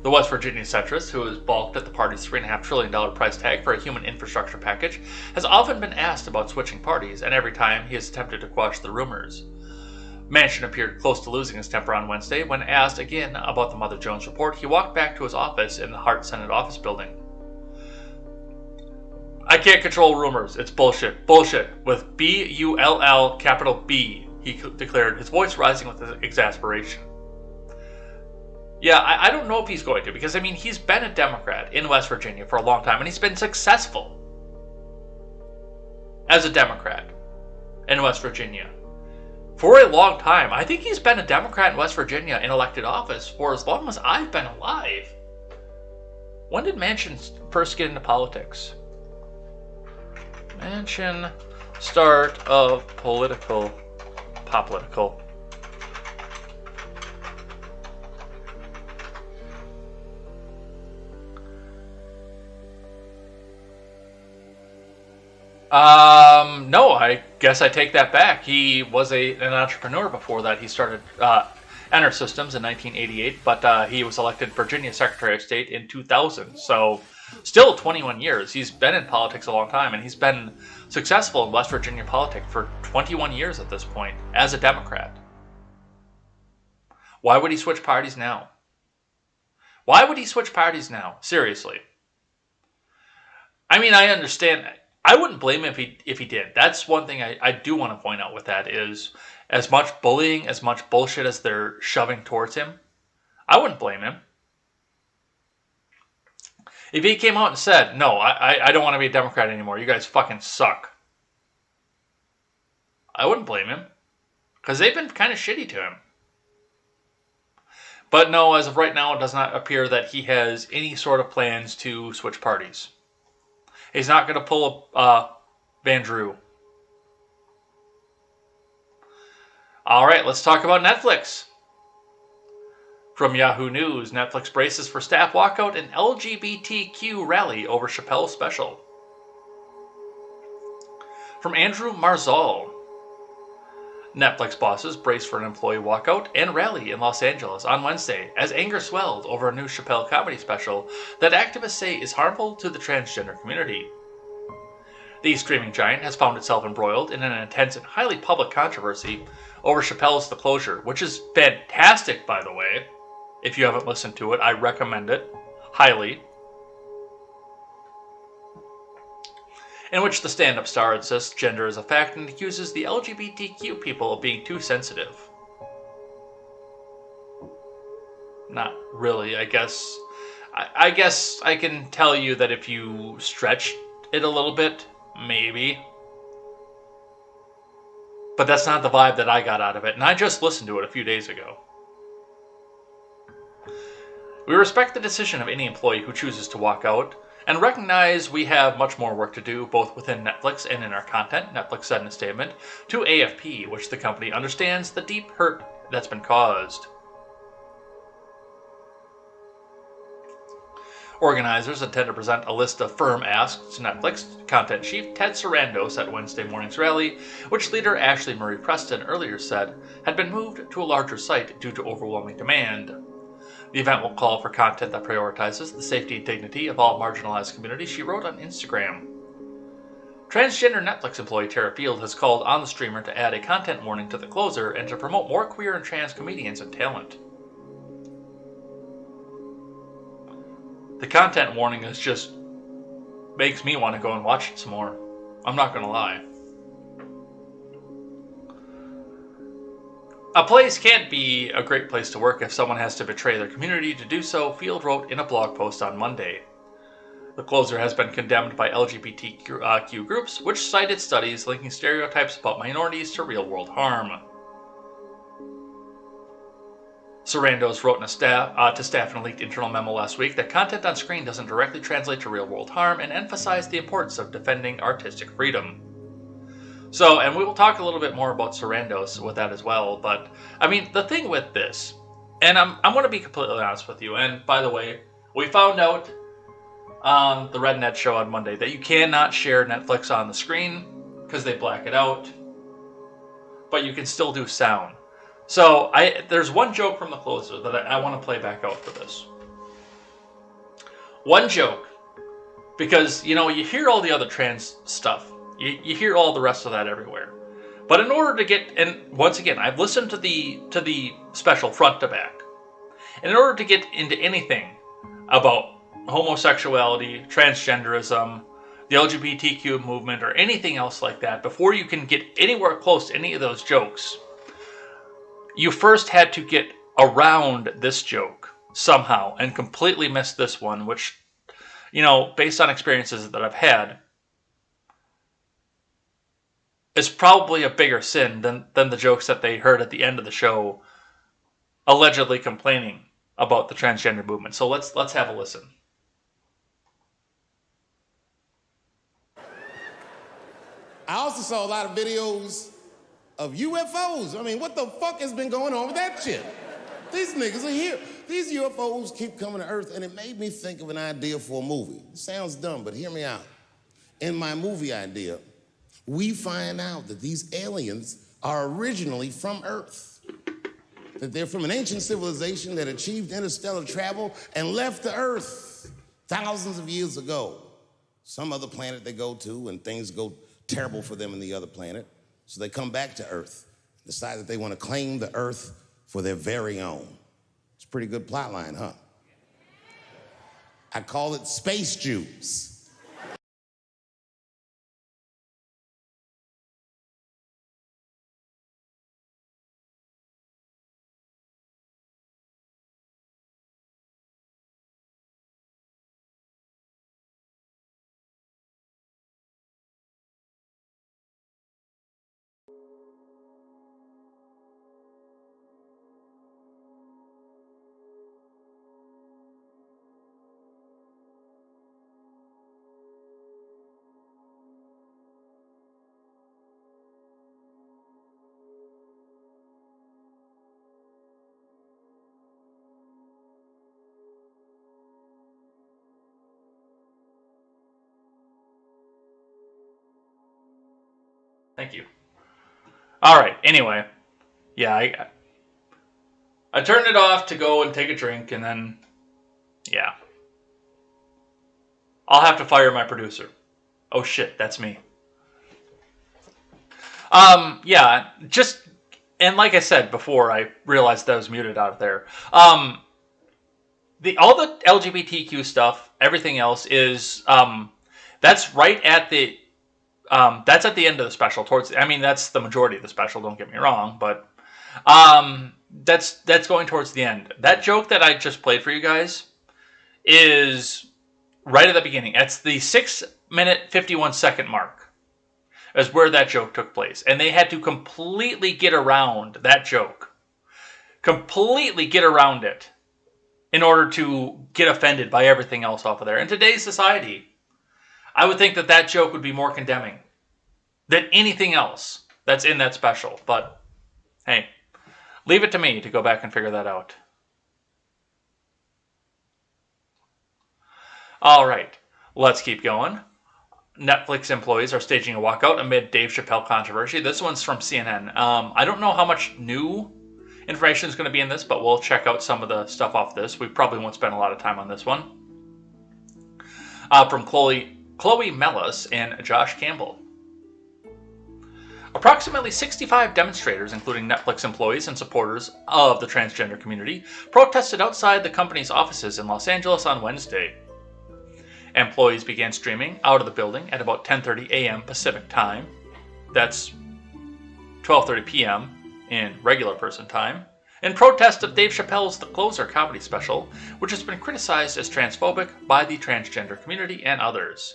[SPEAKER 1] The West Virginia centrist, who has balked at the party's $3.5 trillion price tag for a human infrastructure package, has often been asked about switching parties, and every time he has attempted to quash the rumors. Manchin appeared close to losing his temper on Wednesday. When asked again about the Mother Jones report, he walked back to his office in the Hart Senate office building. I can't control rumors. It's bullshit. Bullshit. With B-U-L-L, capital B, he declared, his voice rising with exasperation. Yeah, I don't know if he's going to, because, I mean, he's been a Democrat in West Virginia for a long time, and he's been successful as a Democrat in West Virginia for a long time. I think he's been a Democrat in West Virginia in elected office for as long as I've been alive. When did Manchin first get into politics? Manchin, start of political. No, I guess I take that back. He was an entrepreneur before that. He started EnerSystems in 1988, but he was elected Virginia Secretary of State in 2000. So still 21 years. He's been in politics a long time, and he's been successful in West Virginia politics for 21 years at this point as a Democrat. Why would he switch parties now? Why would he switch parties now? Seriously. I mean, I understand. I wouldn't blame him if he did. That's one thing I do want to point out with that is as much bullying, as much bullshit as they're shoving towards him, I wouldn't blame him. If he came out and said, no, I don't want to be a Democrat anymore, you guys fucking suck, I wouldn't blame him. Because they've been kind of shitty to him. But no, as of right now, it does not appear that he has any sort of plans to switch parties. He's not going to pull a Van Drew. All right, let's talk about Netflix. From Yahoo News, Netflix braces for staff walkout and LGBTQ rally over Chappelle's special. from Andrew Marzal. Netflix bosses brace for an employee walkout and rally in Los Angeles on Wednesday as anger swelled over a new Chappelle comedy special that activists say is harmful to the transgender community. The streaming giant has found itself embroiled in an intense and highly public controversy over Chappelle's The Closure, which is fantastic, by the way. If you haven't listened to it, I recommend it highly. In which the stand-up star insists gender is a fact and accuses the LGBTQ people of being too sensitive. Not really, I guess. I guess I can tell you that if you stretch it a little bit, maybe. But that's not the vibe that I got out of it, and I just listened to it a few days ago. We respect the decision of any employee who chooses to walk out, and recognize we have much more work to do, both within Netflix and in our content, Netflix said in a statement to AFP, which the company understands the deep hurt that's been caused. Organizers intend to present a list of firm asks to Netflix content chief Ted Sarandos at Wednesday morning's rally, which leader Ashley Marie Preston earlier said had been moved to a larger site due to overwhelming demand. The event will call for content that prioritizes the safety and dignity of all marginalized communities, she wrote on Instagram. Transgender Netflix employee Tara Field has called on the streamer to add a content warning to The Closer and to promote more queer and trans comedians and talent. The content warning is just makes me want to go and watch it some more. I'm not going to lie. A place can't be a great place to work if someone has to betray their community to do so, Field wrote in a blog post on Monday. The Closer has been condemned by LGBTQ groups, which cited studies linking stereotypes about minorities to real-world harm. Sarandos wrote to staff in a leaked internal memo last week that content on screen doesn't directly translate to real-world harm and emphasized the importance of defending artistic freedom. So, and we will talk a little bit more about Sarandos with that as well, but, I mean, the thing with this, and I'm going to be completely honest with you, and by the way, we found out on the Red Net show on Monday that you cannot share Netflix on the screen because they black it out, but you can still do sound. So, there's one joke from The Closer that I want to play back out for this. One joke, because, you know, you hear all the other trans stuff. You hear all the rest of that everywhere. But in order to get, and once again, I've listened to the special front to back. And in order to get into anything about homosexuality, transgenderism, the LGBTQ movement, or anything else like that, before you can get anywhere close to any of those jokes, you first had to get around this joke somehow and completely miss this one, which, you know, based on experiences that I've had, is probably a bigger sin than the jokes that they heard at the end of the show allegedly complaining about the transgender movement. So let's have a listen.
[SPEAKER 6] I also saw a lot of videos of UFOs. I mean, what the fuck has been going on with that shit? These niggas are here. These UFOs keep coming to Earth, and it made me think of an idea for a movie. It sounds dumb, but hear me out. In my movie idea, we find out that these aliens are originally from Earth. That they're from an ancient civilization that achieved interstellar travel and left the Earth thousands of years ago. Some other planet they go to, and things go terrible for them in the other planet. So they come back to Earth, decide that they want to claim the Earth for their very own. It's a pretty good plot line, huh? I call it Space Jews.
[SPEAKER 1] Thank you. All right. Anyway, yeah, I turned it off to go and take a drink, and then, yeah. I'll have to fire my producer. Oh shit, that's me. Yeah, just, and like I said before, I realized that I was muted out of there. All the LGBTQ stuff, everything else is, that's right at the, that's at the end of the special. That's the majority of the special. Don't get me wrong, but that's going towards the end. That joke that I just played for you guys is right at the beginning. It's the 6-minute 51-second mark. Is where that joke took place. And they had to completely get around that joke. Completely get around it in order to get offended by everything else off of there. In today's society, I would think that that joke would be more condemning than anything else that's in that special. But, hey, leave it to me to go back and figure that out. All right, let's keep going. Netflix employees are staging a walkout amid Dave Chappelle controversy. This one's from CNN. I don't know how much new information is going to be in this, but we'll check out some of the stuff off this. We probably won't spend a lot of time on this one. From Chloe Mellis and Josh Campbell. Approximately 65 demonstrators, including Netflix employees and supporters of the transgender community, protested outside the company's offices in Los Angeles on Wednesday. Employees began streaming out of the building at about 10:30 a.m. Pacific time. That's 12:30 p.m. in regular person time. In protest of Dave Chappelle's The Closer comedy special, which has been criticized as transphobic by the transgender community and others.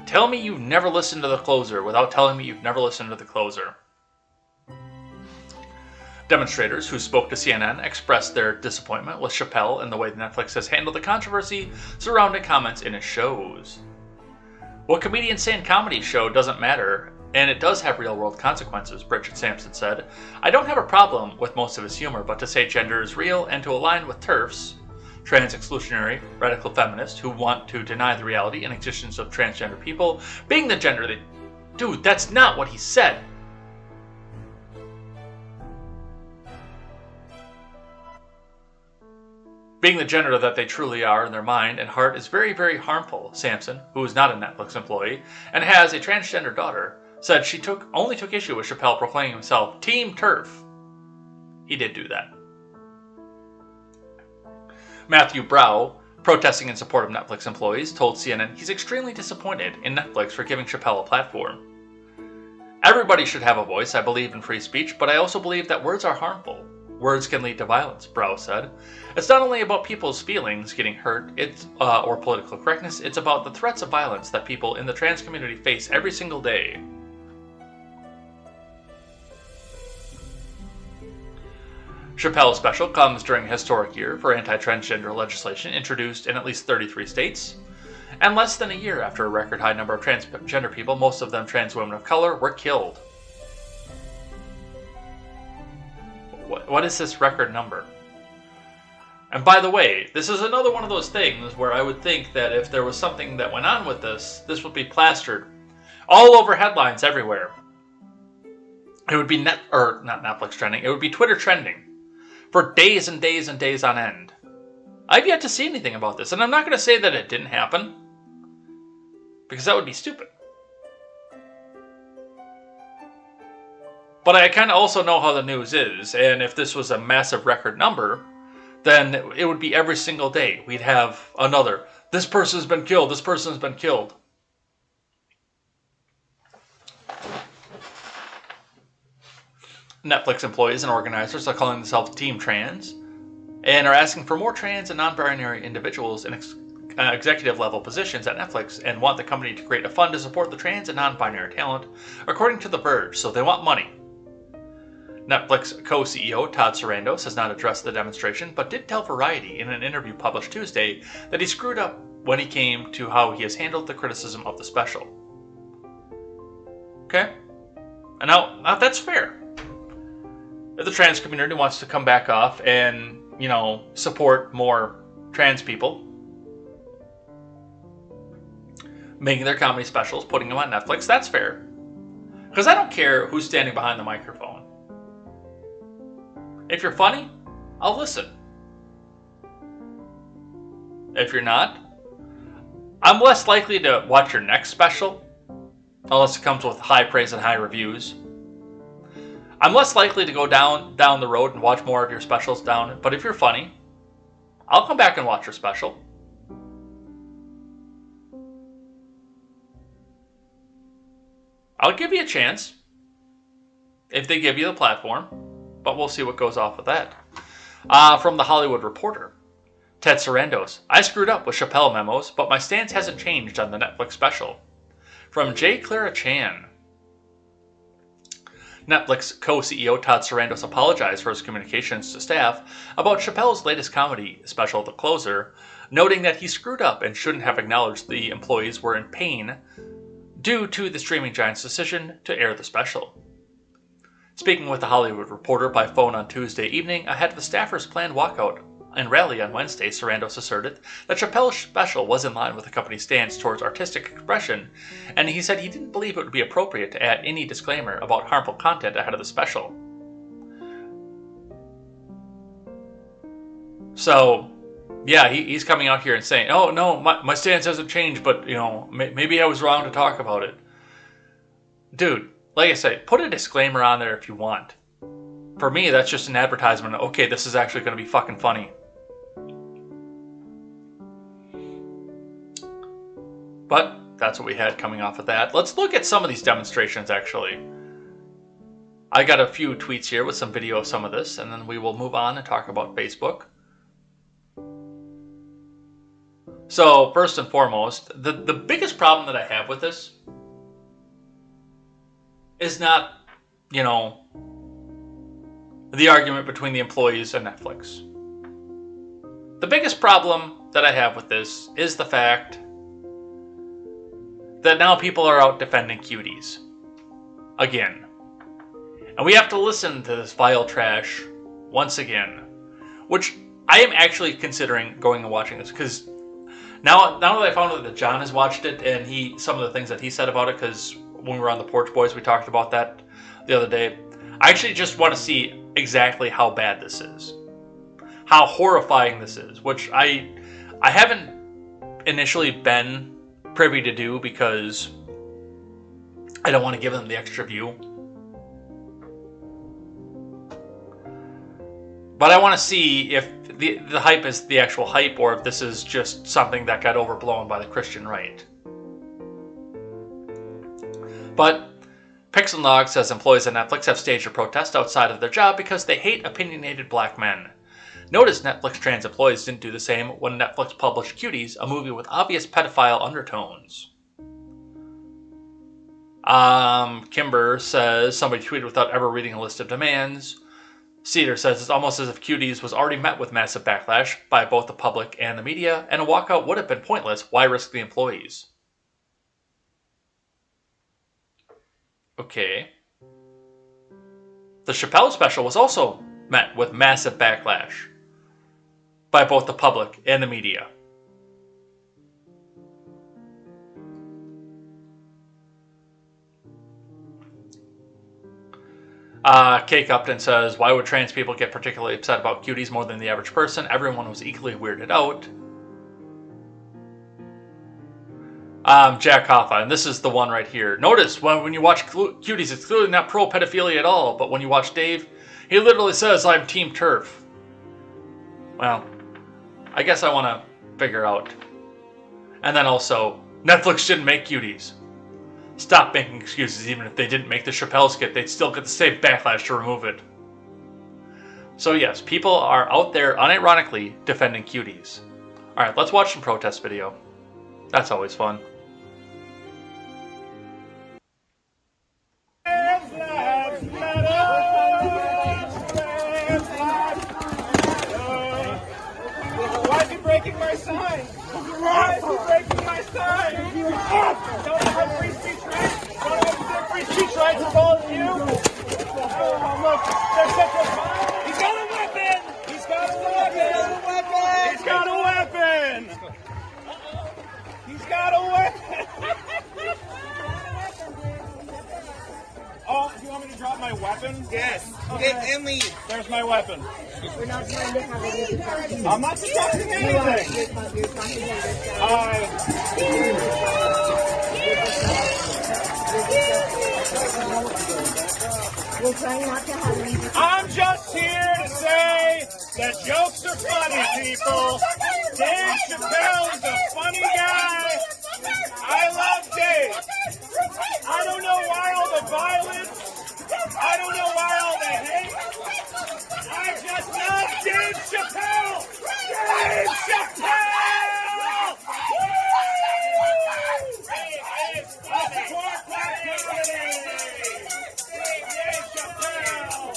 [SPEAKER 1] Tell me you've never listened to The Closer without telling me you've never listened to The Closer. Demonstrators who spoke to CNN expressed their disappointment with Chappelle and the way Netflix has handled the controversy surrounding comments in his shows. What comedians say in comedy show doesn't matter, and it does have real-world consequences, Bridget Sampson said. I don't have a problem with most of his humor, but to say gender is real and to align with TERFs, trans-exclusionary, radical feminists who want to deny the reality and existence of transgender people, being the gender they... Dude, that's not what he said! Being the gender that they truly are in their mind and heart is very, very harmful, Sampson, who is not a Netflix employee and has a transgender daughter, said she only took issue with Chappelle proclaiming himself Team TERF. He did do that. Matthew Brow, protesting in support of Netflix employees, told CNN he's extremely disappointed in Netflix for giving Chappelle a platform. Everybody should have a voice. I believe in free speech, but I also believe that words are harmful. Words can lead to violence, Brow said. It's not only about people's feelings getting hurt or political correctness, it's about the threats of violence that people in the trans community face every single day. Chappelle's special comes during a historic year for anti-transgender legislation introduced in at least 33 states, and less than a year after a record high number of transgender people, most of them trans women of color, were killed. What is this record number? And by the way, this is another one of those things where I would think that if there was something that went on with this would be plastered all over headlines everywhere. It would be not Netflix trending, it would be Twitter trending for days and days and days on end. I've yet to see anything about this, and I'm not going to say that it didn't happen, because that would be stupid. But I kind of also know how the news is, and if this was a massive record number, then it would be every single day. We'd have another, this person's been killed, this person's been killed. Netflix employees and organizers are calling themselves Team Trans, and are asking for more trans and non-binary individuals in executive level positions at Netflix, and want the company to create a fund to support the trans and non-binary talent, according to The Verge, so they want money. Netflix co-CEO Todd Sarandos has not addressed the demonstration, but did tell Variety in an interview published Tuesday that he screwed up when he came to how he has handled the criticism of the special. Okay? And now that's fair. If the trans community wants to come back off and, support more trans people, making their comedy specials, putting them on Netflix, that's fair. Because I don't care who's standing behind the microphone. If you're funny, I'll listen. If you're not, I'm less likely to watch your next special, unless it comes with high praise and high reviews. I'm less likely to go down the road and watch more of your specials down, but if you're funny, I'll come back and watch your special. I'll give you a chance if they give you the platform, but we'll see what goes off with that. From The Hollywood Reporter, Ted Sarandos, I screwed up with Chappelle memos, but my stance hasn't changed on the Netflix special. From J. Clara Chan, Netflix co-CEO Todd Sarandos apologized for his communications to staff about Chappelle's latest comedy special, The Closer, noting that he screwed up and shouldn't have acknowledged the employees were in pain due to the streaming giant's decision to air the special. Speaking with The Hollywood Reporter by phone on Tuesday evening ahead of the staffers' planned walkout and rally on Wednesday, Sarandos asserted that Chappelle's special was in line with the company's stance towards artistic expression, and he said he didn't believe it would be appropriate to add any disclaimer about harmful content ahead of the special. So, yeah, he's coming out here and saying, oh, no, my stance hasn't changed, but, maybe I was wrong to talk about it. Dude, like I say, put a disclaimer on there if you want. For me, that's just an advertisement. Okay, this is actually going to be fucking funny. But that's what we had coming off of that. Let's look at some of these demonstrations, actually. I got a few tweets here with some video of some of this, and then we will move on and talk about Facebook. So, first and foremost, the biggest problem that I have with this is not, the argument between the employees and Netflix. The biggest problem that I have with this is the fact that now people are out defending cuties. Again. And we have to listen to this vile trash once again. Which I am actually considering going and watching this, because now that I found out that John has watched it, and some of the things that he said about it, because when we were on the Porch Boys, we talked about that the other day. I actually just want to see exactly how bad this is. How horrifying this is, which I haven't initially been privy to do because I don't want to give them the extra view. But I want to see if the hype is the actual hype, or if this is just something that got overblown by the Christian right. But Pixelnog says employees at Netflix have staged a protest outside of their job because they hate opinionated black men. Notice Netflix trans employees didn't do the same when Netflix published Cuties, a movie with obvious pedophile undertones. Kimber says somebody tweeted without ever reading a list of demands. Cedar says it's almost as if Cuties was already met with massive backlash by both the public and the media, and a walkout would have been pointless. Why risk the employees? Okay. The Chappelle special was also met with massive backlash by both the public and the media. Kate Upton says, why would trans people get particularly upset about Cuties more than the average person? Everyone was equally weirded out. Jack Hoffa, and this is the one right here. Notice when you watch Cuties, it's clearly not pro-pedophilia at all, but when you watch Dave, he literally says, I'm Team TERF. Well, I guess I want to figure out. And then also, Netflix didn't make Cuties. Stop making excuses. Even if they didn't make the Chappelle skit, they'd still get the same backlash to remove it. So yes, people are out there unironically defending Cuties. Alright, let's watch some protest video. That's always fun.
[SPEAKER 7] Why is he breaking my sign? Why is he breaking my sign? Don't have free speech rights? Don't have free speech rights for all of you? Oh, look, there's such a... He's got a weapon! He's got a weapon! He's got a weapon! He's got a weapon! He's got a weapon! and leave. There's my weapon.
[SPEAKER 8] We're not trying to have any discussion.
[SPEAKER 7] I'm not discussing anything.
[SPEAKER 8] You're talking We're trying not to have any discussion.
[SPEAKER 7] I'm just here to say that jokes are funny, people. Dave Chappelle is a funny guy. I love Dave. I don't know why all the violence. I don't know why all the hate. I just love Dave Chappelle. Dave Chappelle! It's funny. Dave Chappelle!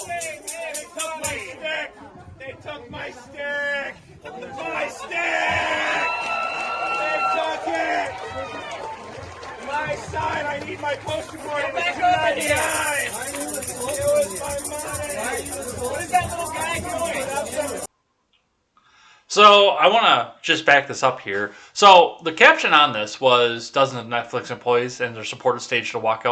[SPEAKER 7] They took my stick! My stick! They took it! My sign, I need my poster board. It was $2.99. It was my money. What is that little guy doing?
[SPEAKER 1] So I want to just back this up here. So the caption on this was dozens of Netflix employees and their supporters staged to walk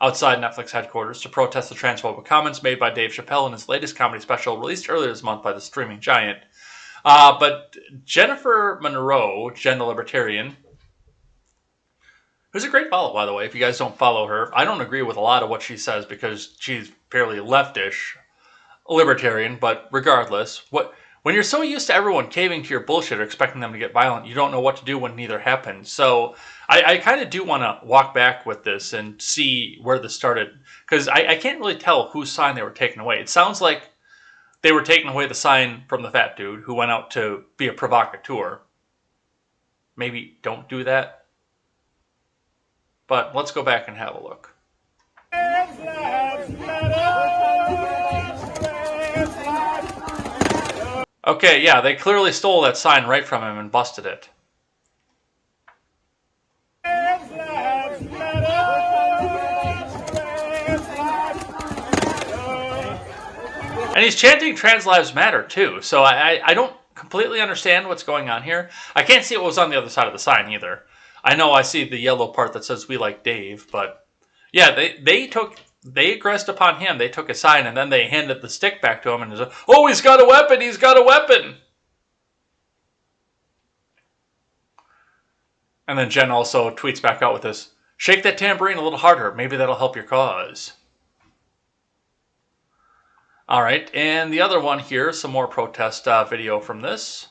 [SPEAKER 1] outside Netflix headquarters to protest the transphobic comments made by Dave Chappelle in his latest comedy special released earlier this month by the streaming giant. But Jennifer Monroe, Jen the Libertarian, who's a great follow, by the way, if you guys don't follow her. I don't agree with a lot of what she says because she's fairly leftish, libertarian, but regardless, when you're so used to everyone caving to your bullshit or expecting them to get violent, you don't know what to do when neither happens. So I kind of do want to walk back with this and see where this started, because I can't really tell whose sign they were taking away. It sounds like they were taking away the sign from the fat dude who went out to be a provocateur. Maybe don't do that. But let's go back and have a look. Okay, yeah, they clearly stole that sign right from him and busted it. And he's chanting Trans Lives Matter, too. So I don't completely understand what's going on here. I can't see what was on the other side of the sign, either. I know I see the yellow part that says "We like Dave," but yeah, they aggressed upon him. They took a sign and then they handed the stick back to him and said, "Oh, he's got a weapon! He's got a weapon!" And then Jen also tweets back out with this: "Shake that tambourine a little harder. Maybe that'll help your cause." All right, and the other one here, some more protest video from this.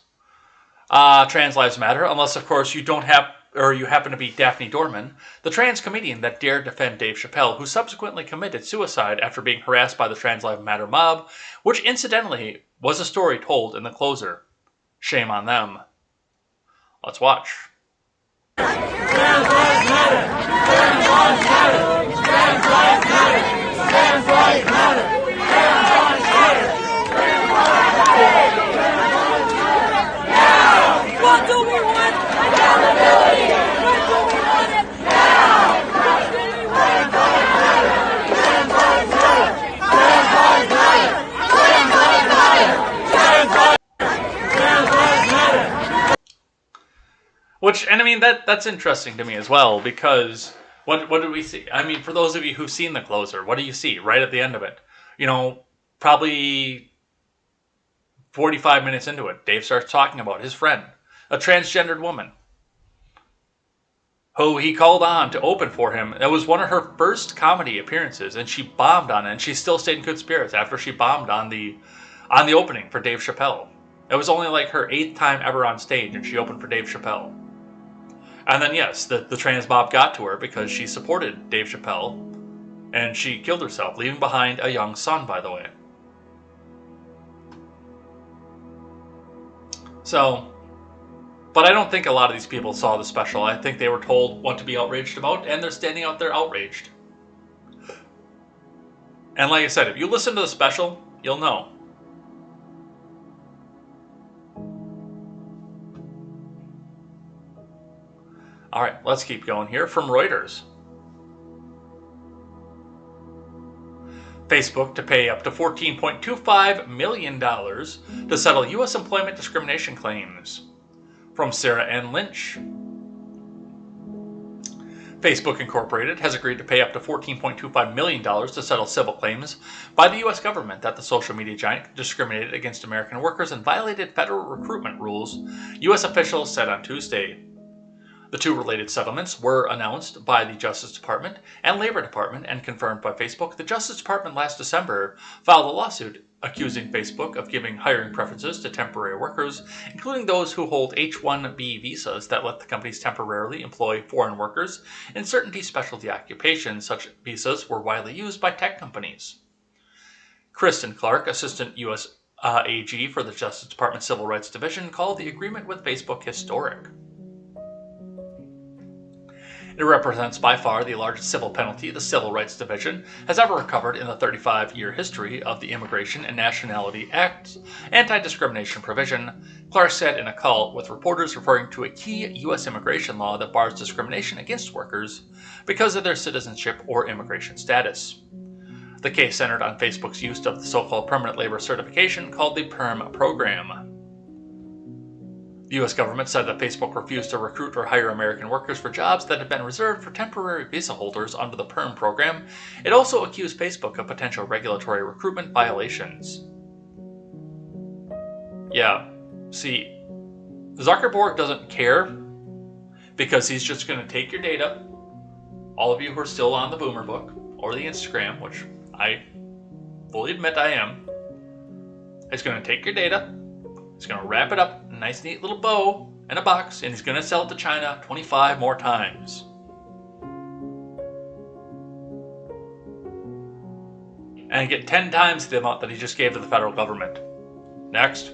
[SPEAKER 1] Trans Lives Matter, unless of course you happen to be Daphne Dorman, the trans comedian that dared defend Dave Chappelle, who subsequently committed suicide after being harassed by the Trans Lives Matter mob, which incidentally was a story told in the closer. Shame on them. Let's watch.
[SPEAKER 9] Trans Lives Matter! Trans Lives Matter! Trans Lives Matter! Trans Lives Matter! Trans Lives Matter! Trans Lives Matter! Now! What do we want? Accountability! What do we want it now? What do we want? Trans Lives Matter! Trans Lives Matter! Trans Lives Matter! Trans Lives Matter!
[SPEAKER 1] Which, and I mean, that's interesting to me as well, because what did we see? I mean, for those of you who've seen the closer, what do you see right at the end of it? You know, probably 45 minutes into it, Dave starts talking about his friend, a transgendered woman, who he called on to open for him. It was one of her first comedy appearances, and she bombed on it, and she still stayed in good spirits after she bombed on the opening for Dave Chappelle. It was only like her 8th time ever on stage, and she opened for Dave Chappelle. And then, yes, the trans mob got to her because she supported Dave Chappelle, and she killed herself, leaving behind a young son, by the way. So, but I don't think a lot of these people saw the special. I think they were told what to be outraged about, and they're standing out there outraged. And like I said, if you listen to the special, you'll know. All right, let's keep going here. From Reuters. Facebook to pay up to $14.25 million to settle U.S. employment discrimination claims. From Sarah N. Lynch. Facebook Incorporated has agreed to pay up to $14.25 million to settle civil claims by the U.S. government that the social media giant discriminated against American workers and violated federal recruitment rules, U.S. officials said on Tuesday. The two related settlements were announced by the Justice Department and Labor Department and confirmed by Facebook. The Justice Department last December filed a lawsuit accusing Facebook of giving hiring preferences to temporary workers, including those who hold H-1B visas that let the companies temporarily employ foreign workers in certain specialty occupations. Such visas were widely used by tech companies. Kristen Clark, Assistant U.S. AG for the Justice Department Civil Rights Division, called the agreement with Facebook historic. It represents by far the largest civil penalty the Civil Rights Division has ever recovered in the 35-year history of the Immigration and Nationality Act's anti-discrimination provision, Clark said in a call with reporters, referring to a key U.S. immigration law that bars discrimination against workers because of their citizenship or immigration status. The case centered on Facebook's use of the so-called permanent labor certification called the PERM program. The U.S. government said that Facebook refused to recruit or hire American workers for jobs that had been reserved for temporary visa holders under the PERM program. It also accused Facebook of potential regulatory recruitment violations. Yeah, see, Zuckerberg doesn't care because he's just going to take your data, all of you who are still on the Boomer book or the Instagram, which I fully admit I am. He's going to take your data, he's going to wrap it up in a nice neat little bow in a box, and he's going to sell it to China 25 more times. And get 10 times the amount that he just gave to the federal government. Next.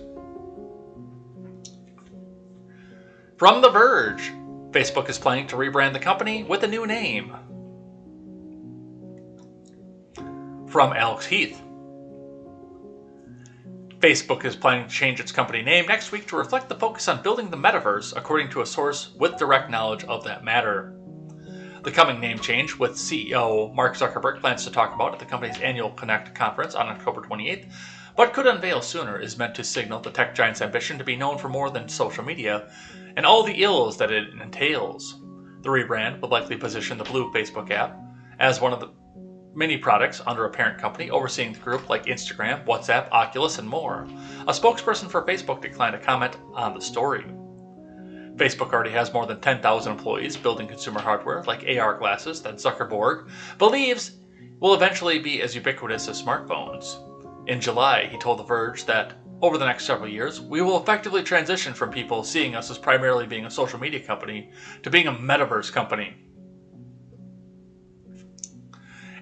[SPEAKER 1] From The Verge, Facebook is planning to rebrand the company with a new name. From Alex Heath, Facebook is planning to change its company name next week to reflect the focus on building the metaverse, according to a source with direct knowledge of that matter. The coming name change, with CEO Mark Zuckerberg plans to talk about at the company's annual Connect conference on October 28th, but could unveil sooner, is meant to signal the tech giant's ambition to be known for more than social media and all the ills that it entails. The rebrand would likely position the Blue Facebook app as one of the many products under a parent company overseeing the group, like Instagram, WhatsApp, Oculus, and more. A spokesperson for Facebook declined to comment on the story. Facebook already has more than 10,000 employees building consumer hardware like AR glasses that Zuckerberg believes will eventually be as ubiquitous as smartphones. In July, he told The Verge that over the next several years, we will effectively transition from people seeing us as primarily being a social media company to being a metaverse company.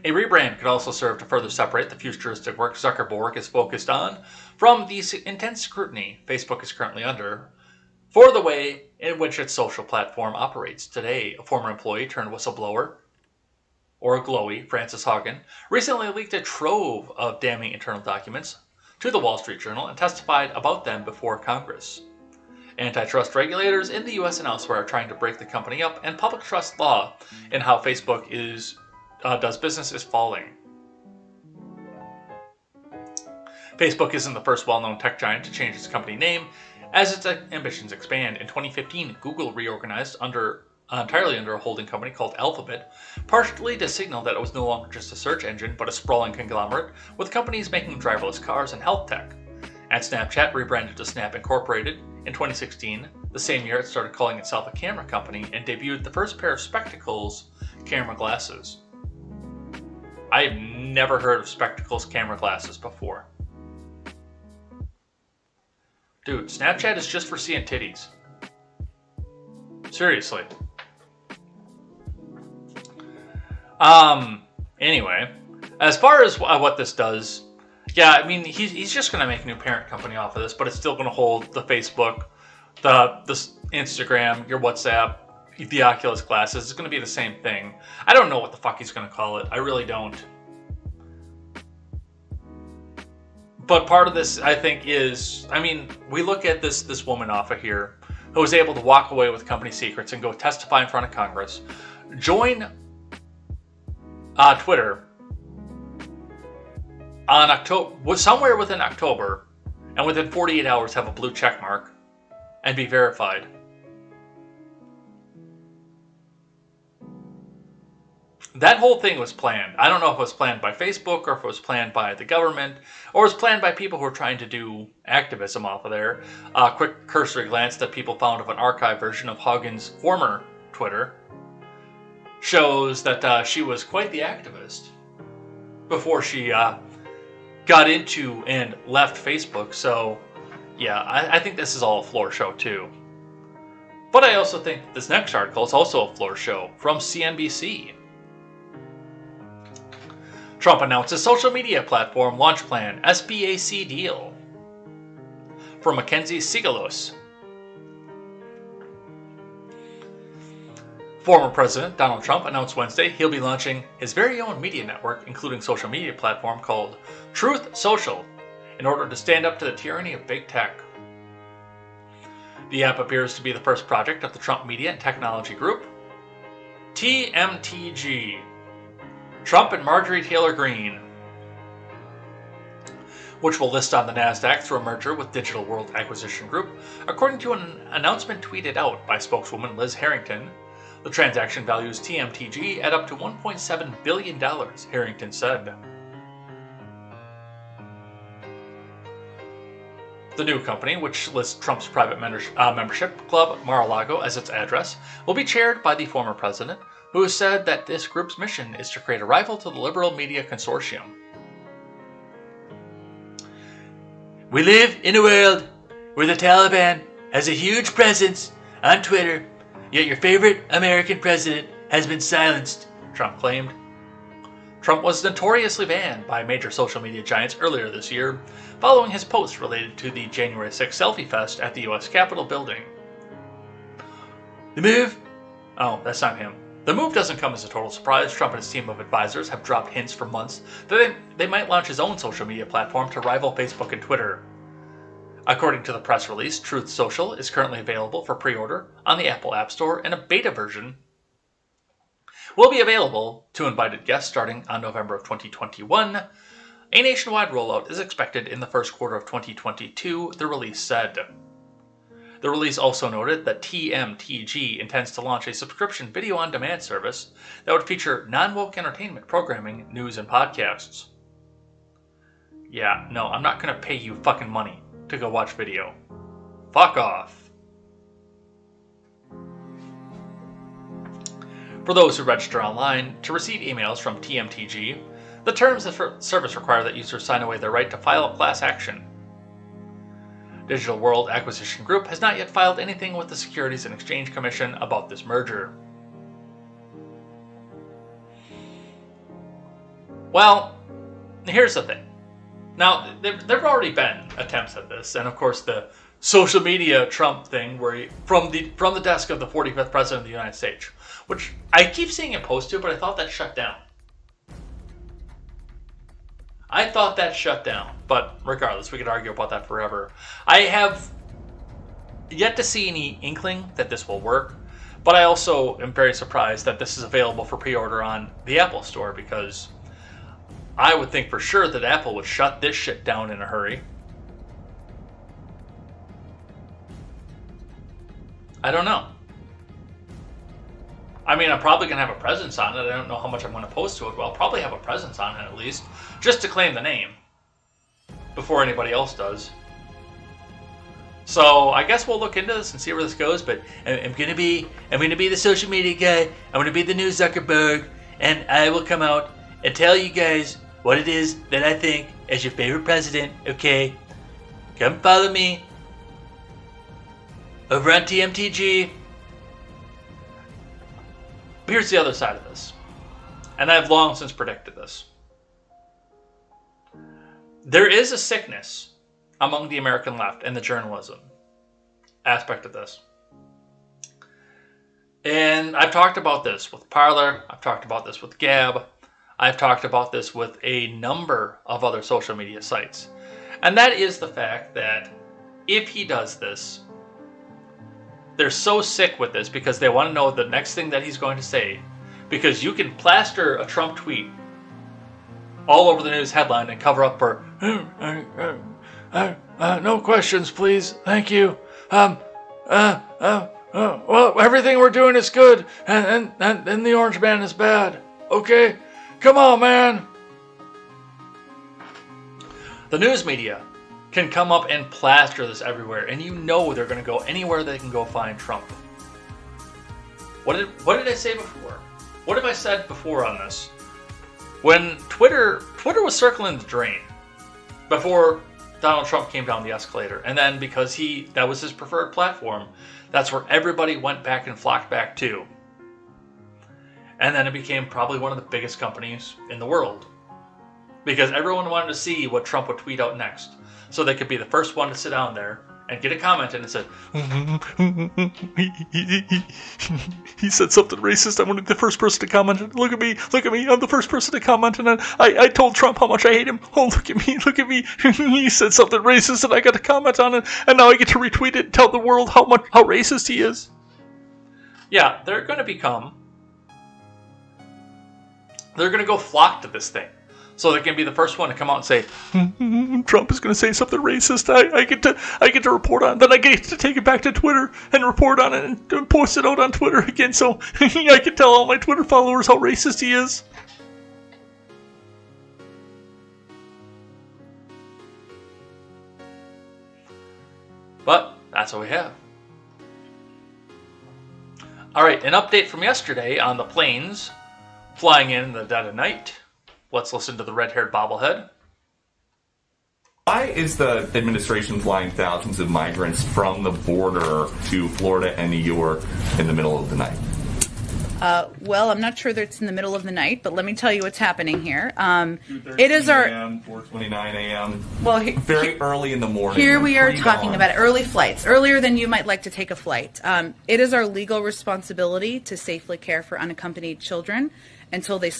[SPEAKER 1] A rebrand could also serve to further separate the futuristic work Zuckerberg is focused on from the intense scrutiny Facebook is currently under for the way in which its social platform operates. Today, a former employee turned whistleblower, or glowy, Frances Haugen, recently leaked a trove of damning internal documents to the Wall Street Journal and testified about them before Congress. Antitrust regulators in the U.S. and elsewhere are trying to break the company up, and public trust law in how Facebook does business is falling. Facebook isn't the first well-known tech giant to change its company name as its ambitions expand. In 2015, Google reorganized entirely under a holding company called Alphabet, partially to signal that it was no longer just a search engine, but a sprawling conglomerate with companies making driverless cars and health tech. And Snapchat rebranded to Snap Incorporated in 2016, the same year it started calling itself a camera company and debuted the first pair of Spectacles camera glasses. I've never heard of Spectacles camera glasses before. Dude, Snapchat is just for seeing titties. Seriously. Anyway, as far as what this does, yeah, I mean, he's just going to make a new parent company off of this, but it's still going to hold the Facebook, the Instagram, your WhatsApp, the Oculus glasses. It's going to be the same thing. I don't know what the fuck he's going to call it. I really don't. But part of this, I think, is, I mean, we look at this woman off of here who was able to walk away with company secrets and go testify in front of Congress, join Twitter on October, somewhere within October, and within 48 hours have a blue check mark and be verified. That whole thing was planned. I don't know if it was planned by Facebook or if it was planned by the government or it was planned by people who were trying to do activism off of there. A quick cursory glance that people found of an archived version of Huggins' former Twitter shows that she was quite the activist before she got into and left Facebook. So, yeah, I think this is all a floor show too. But I also think this next article is also a floor show from CNBC. Trump announces social media platform launch plan, SBAC deal. From Mackenzie Sigalos. Former President Donald Trump announced Wednesday he'll be launching his very own media network, including social media platform called Truth Social, in order to stand up to the tyranny of big tech. The app appears to be the first project of the Trump Media and Technology Group, TMTG, Trump and Marjorie Taylor Greene, which will list on the NASDAQ through a merger with Digital World Acquisition Group, according to an announcement tweeted out by spokeswoman Liz Harrington. The transaction values TMTG at up to $1.7 billion, Harrington said. The new company, which lists Trump's private membership club, Mar-a-Lago, as its address, will be chaired by the former president, who has said that this group's mission is to create a rival to the liberal media consortium. We live in a world where the Taliban has a huge presence on Twitter, yet your favorite American president has been silenced, Trump claimed. Trump was notoriously banned by major social media giants earlier this year, following his posts related to the January 6th selfie fest at the U.S. Capitol building. The move? Oh, that's not him. The move doesn't come as a total surprise. Trump and his team of advisors have dropped hints for months that they might launch his own social media platform to rival Facebook and Twitter. According to the press release, Truth Social is currently available for pre-order on the Apple App Store, and a beta version will be available to invited guests starting on November of 2021. A nationwide rollout is expected in the first quarter of 2022, the release said. The release also noted that TMTG intends to launch a subscription video-on-demand service that would feature non-woke entertainment programming, news, and podcasts. Yeah, no, I'm not going to pay you fucking money to go watch video. Fuck off. For those who register online to receive emails from TMTG, the terms of service require that users sign away their right to file a class action. Digital World Acquisition Group has not yet filed anything with the Securities and Exchange Commission about this merger. Well, here's the thing. Now, there have already been attempts at this, and of course the social media Trump thing, where from the desk of the 45th President of the United States, which I keep seeing him post to, but I thought that shut down. But regardless, we could argue about that forever. I have yet to see any inkling that this will work, but I also am very surprised that this is available for pre-order on the Apple Store, because I would think for sure that Apple would shut this shit down in a hurry. I don't know. I mean, I'm probably going to have a presence on it. I don't know how much I'm going to post to it, but I'll probably have a presence on it at least, just to claim the name before anybody else does. So I guess we'll look into this and see where this goes. But I'm going to be the social media guy. I'm going to be the new Zuckerberg, and I will come out and tell you guys what it is that I think as your favorite president. Okay, come follow me over on TMTG. But here's the other side of this, and I've long since predicted this. There is a sickness among the American left and the journalism aspect of this. And I've talked about this with Parler, I've talked about this with Gab, I've talked about this with a number of other social media sites. And that is the fact that if he does this, they're so sick with this because they want to know the next thing that he's going to say. Because you can plaster a Trump tweet all over the news headline and cover up for, no questions, please. Thank you. Well, everything we're doing is good, and the orange man is bad. Okay? Come on, man! The news media can come up and plaster this everywhere, and you know they're going to go anywhere they can go find Trump. What did I say before? What have I said before on this? When Twitter was circling the drain before Donald Trump came down the escalator, and then because that was his preferred platform, that's where everybody went back and flocked back to. And then it became probably one of the biggest companies in the world. Because everyone wanted to see what Trump would tweet out next. So they could be the first one to sit down there and get a comment and it said, he said something racist. I'm the first person to comment. Look at me, I'm the first person to comment. And I told Trump how much I hate him. Oh, look at me. He said something racist and I got to comment on it. And now I get to retweet it and tell the world how racist he is. Yeah, they're going to go flock to this thing. So they can be the first one to come out and say, Trump is going to say something racist. I get to report on it. Then I get to take it back to Twitter and report on it and post it out on Twitter again. So I can tell all my Twitter followers how racist he is. But that's what we have. All right, an update from yesterday on the planes flying in the dead of night. Let's listen to the red-haired bobblehead.
[SPEAKER 10] Why is the administration flying thousands of migrants from the border to Florida and New York in the middle of the night?
[SPEAKER 11] Well, I'm not sure that it's in the middle of the night, but let me tell you what's happening here. It is our
[SPEAKER 10] 4:29 a.m.
[SPEAKER 11] Well,
[SPEAKER 10] very early in the morning.
[SPEAKER 11] Here we are talking about early flights, earlier than you might like to take a flight. It is our legal responsibility to safely care for unaccompanied children until they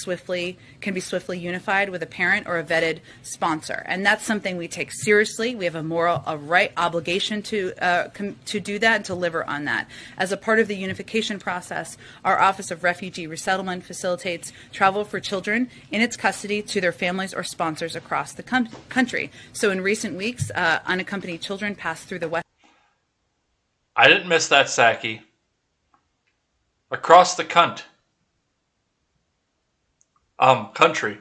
[SPEAKER 11] can be swiftly unified with a parent or a vetted sponsor, and that's something we take seriously. We have a right obligation to do that and to deliver on that. As a part of the unification process, our Office of Refugee Resettlement facilitates travel for children in its custody to their families or sponsors across the country. So in recent weeks, unaccompanied children passed through the West.
[SPEAKER 1] I didn't miss that, Saki. Across the country.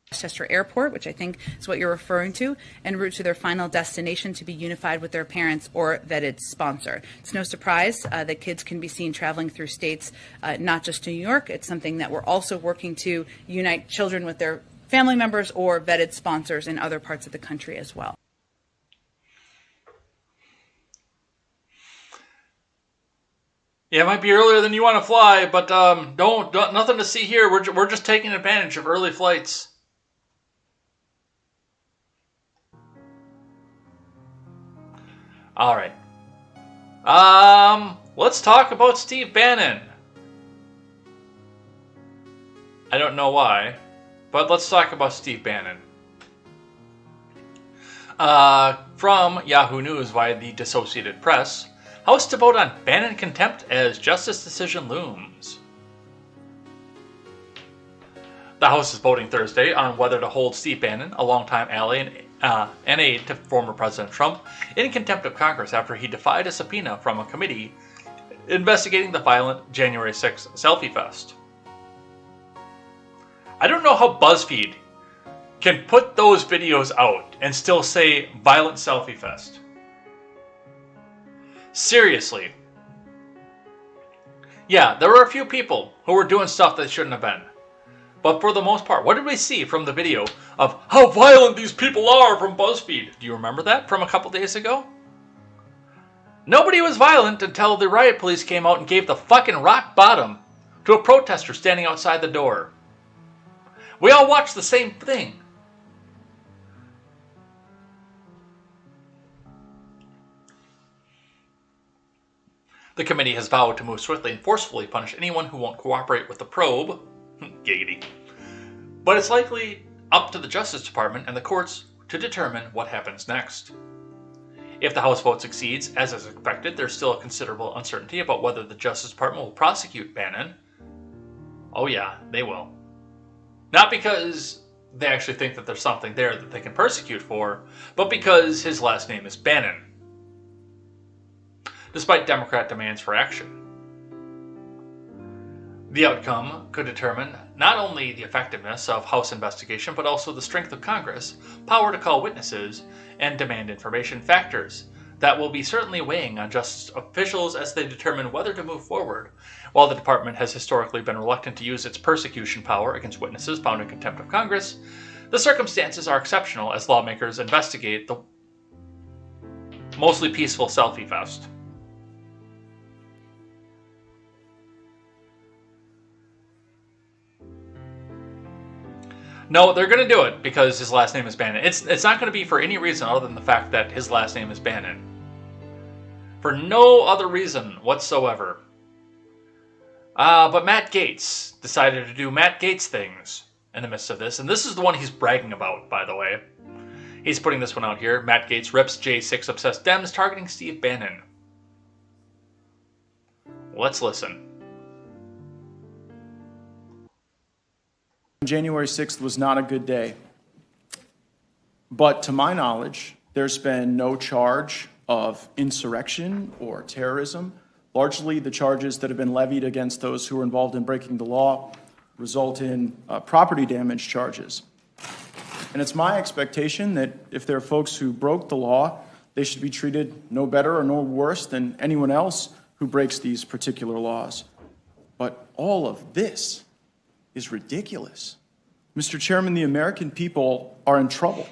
[SPEAKER 11] Westchester Airport, which I think is what you're referring to, en route to their final destination to be unified with their parents or vetted sponsor. It's no surprise that kids can be seen traveling through states, not just New York. It's something that we're also working to unite children with their family members or vetted sponsors in other parts of the country as well.
[SPEAKER 1] Yeah, it might be earlier than you want to fly, but don't nothing to see here. We're just taking advantage of early flights. All right. Let's talk about Steve Bannon. I don't know why, but let's talk about Steve Bannon. From Yahoo News via the Associated Press. House to vote on Bannon contempt as justice decision looms. The House is voting Thursday on whether to hold Steve Bannon, a longtime ally and aide to former President Trump, in contempt of Congress after he defied a subpoena from a committee investigating the violent January 6th selfie fest. I don't know how BuzzFeed can put those videos out and still say violent selfie fest. Seriously. Yeah, there were a few people who were doing stuff they shouldn't have been. But for the most part, what did we see from the video of how violent these people are from BuzzFeed? Do you remember that from a couple days ago? Nobody was violent until the riot police came out and gave the fucking rock bottom to a protester standing outside the door. We all watched the same thing. The committee has vowed to move swiftly and forcefully punish anyone who won't cooperate with the probe. Giggity. But it's likely up to the Justice Department and the courts to determine what happens next. If the House vote succeeds, as is expected, there's still a considerable uncertainty about whether the Justice Department will prosecute Bannon. Oh yeah, they will. Not because they actually think that there's something there that they can persecute for, but because his last name is Bannon. Despite Democrat demands for action. The outcome could determine not only the effectiveness of House investigation, but also the strength of Congress, power to call witnesses, and demand information, factors that will be certainly weighing on justice officials as they determine whether to move forward. While the department has historically been reluctant to use its persecution power against witnesses found in contempt of Congress, the circumstances are exceptional as lawmakers investigate the mostly peaceful selfie fest. No, they're going to do it because his last name is Bannon. It's not going to be for any reason other than the fact that his last name is Bannon. For no other reason whatsoever. But Matt Gaetz decided to do Matt Gaetz things in the midst of this. And this is the one he's bragging about, by the way. He's putting this one out here. Matt Gaetz rips J6 obsessed Dems targeting Steve Bannon. Let's listen.
[SPEAKER 12] January 6th was not a good day. But to my knowledge, there's been no charge of insurrection or terrorism. Largely, the charges that have been levied against those who were involved in breaking the law result in property damage charges. And it's my expectation that if there are folks who broke the law, they should be treated no better or no worse than anyone else who breaks these particular laws. But all of this is ridiculous. Mr. Chairman, the American people are in trouble.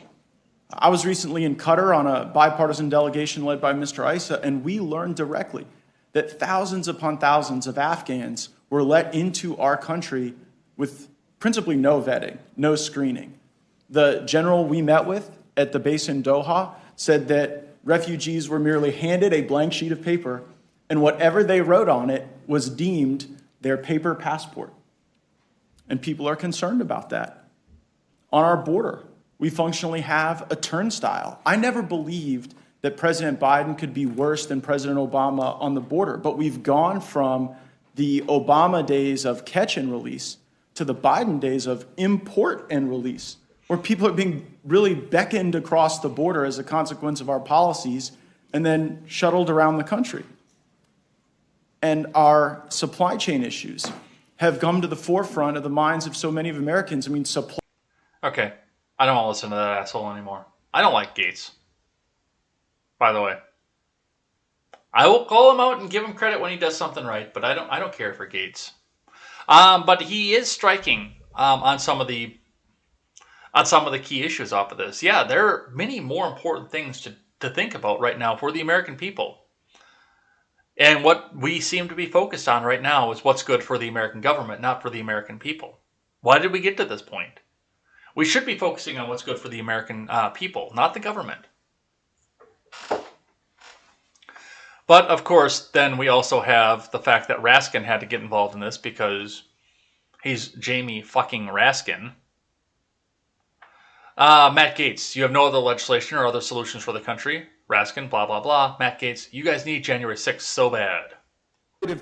[SPEAKER 12] I was recently in Qatar on a bipartisan delegation led by Mr. Issa, and we learned directly that thousands upon thousands of Afghans were let into our country with principally no vetting, no screening. The general we met with at the base in Doha said that refugees were merely handed a blank sheet of paper, and whatever they wrote on it was deemed their paper passport. And people are concerned about that. On our border, we functionally have a turnstile. I never believed that President Biden could be worse than President Obama on the border, but we've gone from the Obama days of catch and release to the Biden days of import and release, where people are being really beckoned across the border as a consequence of our policies and then shuttled around the country. And our supply chain issues have come to the forefront of the minds of so many of Americans. I mean, supply.
[SPEAKER 1] Okay, I don't want to listen to that asshole anymore. I don't like Gaetz, by the way. I will call him out and give him credit when he does something right, but I don't care for Gaetz. But he is striking on some of the key issues off of this. Yeah, there are many more important things to think about right now for the American people. And what we seem to be focused on right now is what's good for the American government, not for the American people. Why did we get to this point? We should be focusing on what's good for the American people, not the government. But, of course, then we also have the fact that Raskin had to get involved in this because he's Jamie fucking Raskin. Matt Gaetz, you have no other legislation or other solutions for the country. Raskin, blah, blah, blah. Matt Gaetz, you guys need January 6th so bad.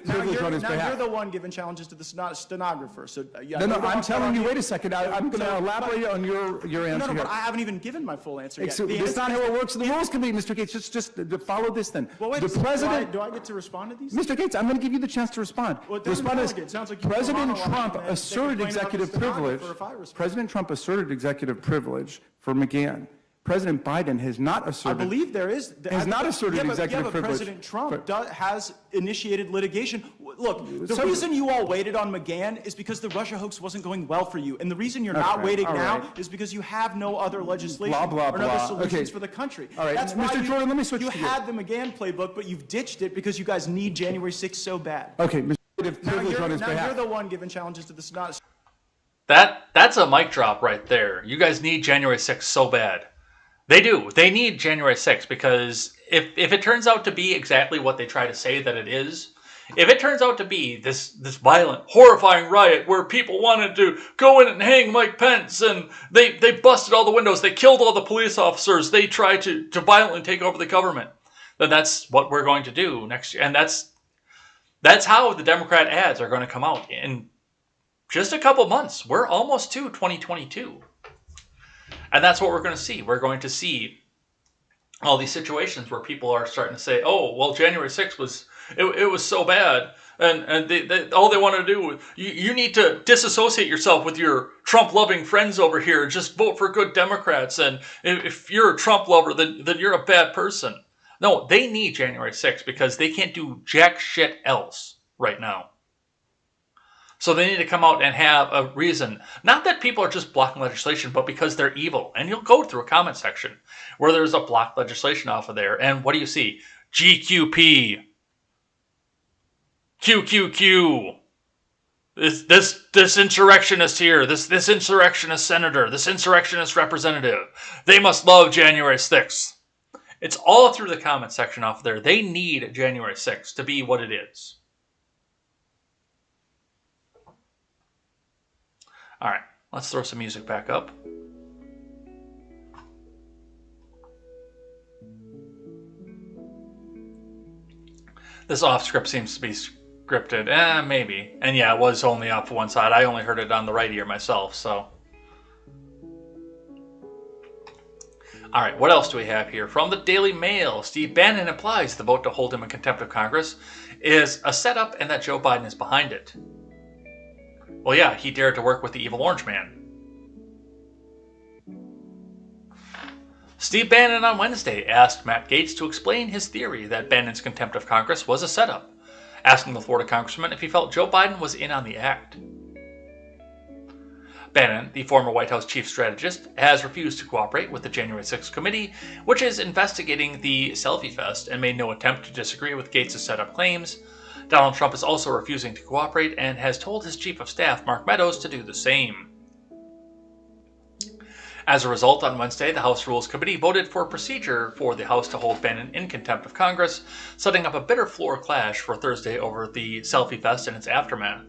[SPEAKER 12] Now you're the one giving challenges to the stenographer. So,
[SPEAKER 13] No, I'm telling you, wait a second. I'm going to elaborate on your answer.
[SPEAKER 12] No, but I haven't even given my full answer yet.
[SPEAKER 13] That's not how it works in the Rules Committee, Mr. Gaetz. Just follow this then.
[SPEAKER 12] Well, wait,
[SPEAKER 13] the president.
[SPEAKER 12] Do I get to respond to these?
[SPEAKER 13] Mr. Gaetz, I'm going to give you the chance to respond.
[SPEAKER 12] Well,
[SPEAKER 13] It sounds like President Trump asserted executive privilege. President Trump asserted executive privilege for McGahn. President Biden has not asserted.
[SPEAKER 12] I believe there is.
[SPEAKER 13] Has not asserted executive privilege.
[SPEAKER 12] President Trump has initiated litigation. Look, the reason you all waited on McGahn is because the Russia hoax wasn't going well for you, and the reason you're not waiting now is because you have no other legislation or other solutions for the country.
[SPEAKER 13] All right,
[SPEAKER 12] that's
[SPEAKER 13] Mr.
[SPEAKER 12] why
[SPEAKER 13] Jordan, let me switch to you.
[SPEAKER 12] You had the McGahn playbook, but you've ditched it because you guys need January 6th so bad.
[SPEAKER 13] Okay, Mr. Privilege on his
[SPEAKER 12] now
[SPEAKER 13] behalf.
[SPEAKER 12] you're the one giving challenges to the Senate.
[SPEAKER 1] That's a mic drop right there. You guys need January 6th so bad. They do. They need January 6th because if it turns out to be exactly what they try to say that it is, if it turns out to be this violent, horrifying riot where people wanted to go in and hang Mike Pence and they busted all the windows, they killed all the police officers, they tried to violently take over the government, then that's what we're going to do next year. And that's how the Democrat ads are going to come out in just a couple months. We're almost to 2022. And that's what we're going to see. We're going to see all these situations where people are starting to say, oh, well, January 6th It was so bad. And all they wanted to do was, you need to disassociate yourself with your Trump-loving friends over here and just vote for good Democrats. And if you're a Trump lover, then you're a bad person. No, they need January 6th because they can't do jack shit else right now. So they need to come out and have a reason. Not that people are just blocking legislation, but because they're evil. And you'll go through a comment section where there's a blocked legislation off of there. And what do you see? GQP. QQQ. This insurrectionist here. This insurrectionist senator. This insurrectionist representative. They must love January 6th. It's all through the comment section off there. They need January 6th to be what it is. All right, let's throw some music back up. This off script seems to be scripted. Maybe. And yeah, it was only off one side. I only heard it on the right ear myself, so. All right, what else do we have here? From the Daily Mail, Steve Bannon implies the vote to hold him in contempt of Congress is a setup and that Joe Biden is behind it. Well, yeah, he dared to work with the evil orange man. Steve Bannon on Wednesday asked Matt Gaetz to explain his theory that Bannon's contempt of Congress was a setup, asking the Florida congressman if he felt Joe Biden was in on the act. Bannon, the former White House chief strategist, has refused to cooperate with the January 6th committee, which is investigating the selfie fest, and made no attempt to disagree with Gaetz' setup claims. Donald Trump is also refusing to cooperate and has told his chief of staff, Mark Meadows, to do the same. As a result, on Wednesday, the House Rules Committee voted for a procedure for the House to hold Bannon in contempt of Congress, setting up a bitter floor clash for Thursday over the selfie fest and its aftermath.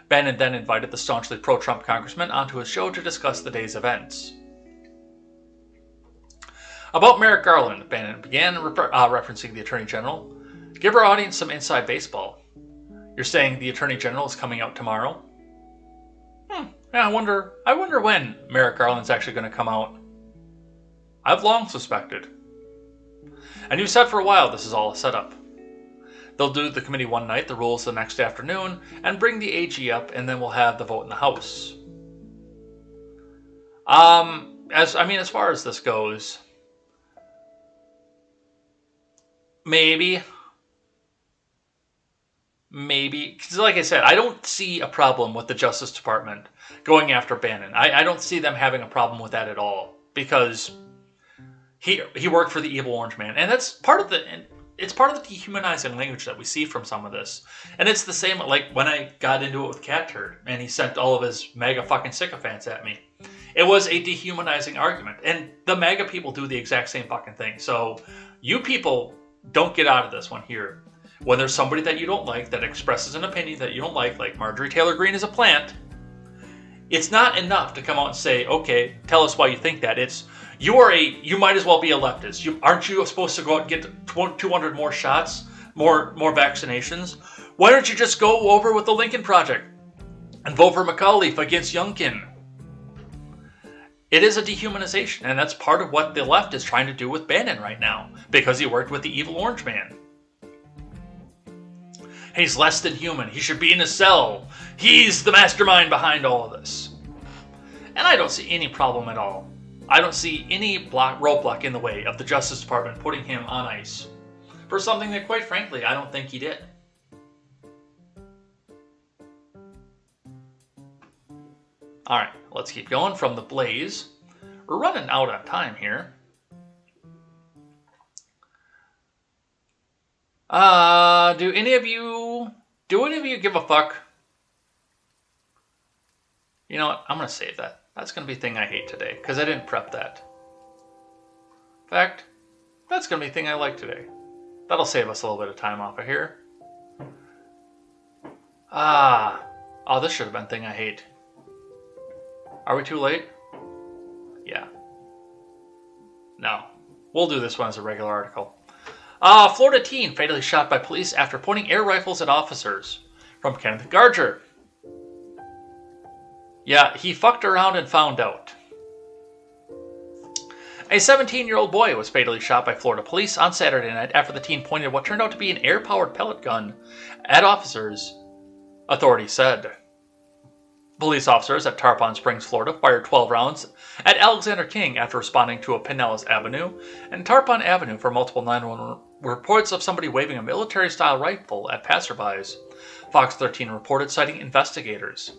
[SPEAKER 1] Bannon then invited the staunchly pro-Trump congressman onto his show to discuss the day's events. About Merrick Garland, Bannon began referencing the Attorney General. Give our audience some inside baseball. You're saying the Attorney General is coming out tomorrow? Yeah, I wonder when Merrick Garland's actually going to come out. I've long suspected. And you've said for a while this is all a setup. They'll do the committee one night, the rules the next afternoon, and bring the AG up, and then we'll have the vote in the House. As far as this goes, maybe, because like I said, I don't see a problem with the Justice Department going after Bannon. I don't see them having a problem with that at all, because he worked for the evil orange man, and that's part of the dehumanizing language that we see from some of this. And it's the same like when I got into it with Cat Turd and he sent all of his MAGA fucking sycophants at me. It was a dehumanizing argument, and the MAGA people do the exact same fucking thing. So you people don't get out of this one here. When there's somebody that you don't like that expresses an opinion that you don't like Marjorie Taylor Greene is a plant, it's not enough to come out and say, okay, tell us why you think that. It's you might as well be a leftist. Aren't you supposed to go out and get 200 more shots, more vaccinations? Why don't you just go over with the Lincoln Project and vote for McAuliffe against Youngkin? It is a dehumanization, and that's part of what the left is trying to do with Bannon right now, because he worked with the evil orange man. He's less than human. He should be in a cell. He's the mastermind behind all of this. And I don't see any problem at all. I don't see any roadblock in the way of the Justice Department putting him on ice for something that, quite frankly, I don't think he did. All right, let's keep going from the Blaze. We're running out on time here. Do any of you give a fuck? You know what? I'm going to save that. That's going to be a thing I hate today, because I didn't prep that. In fact, that's going to be a thing I like today. That'll save us a little bit of time off of here. Oh, this should have been thing I hate. Are we too late? Yeah. No. We'll do this one as a regular article. Florida teen fatally shot by police after pointing air rifles at officers. From Kenneth Garger. Yeah, he fucked around and found out. A 17-year-old boy was fatally shot by Florida police on Saturday night after the teen pointed what turned out to be an air-powered pellet gun at officers, authorities said. Police officers at Tarpon Springs, Florida, fired 12 rounds at Alexander King after responding to a Pinellas Avenue and Tarpon Avenue for multiple 911 reports of somebody waving a military-style rifle at passerbys, Fox 13 reported, citing investigators.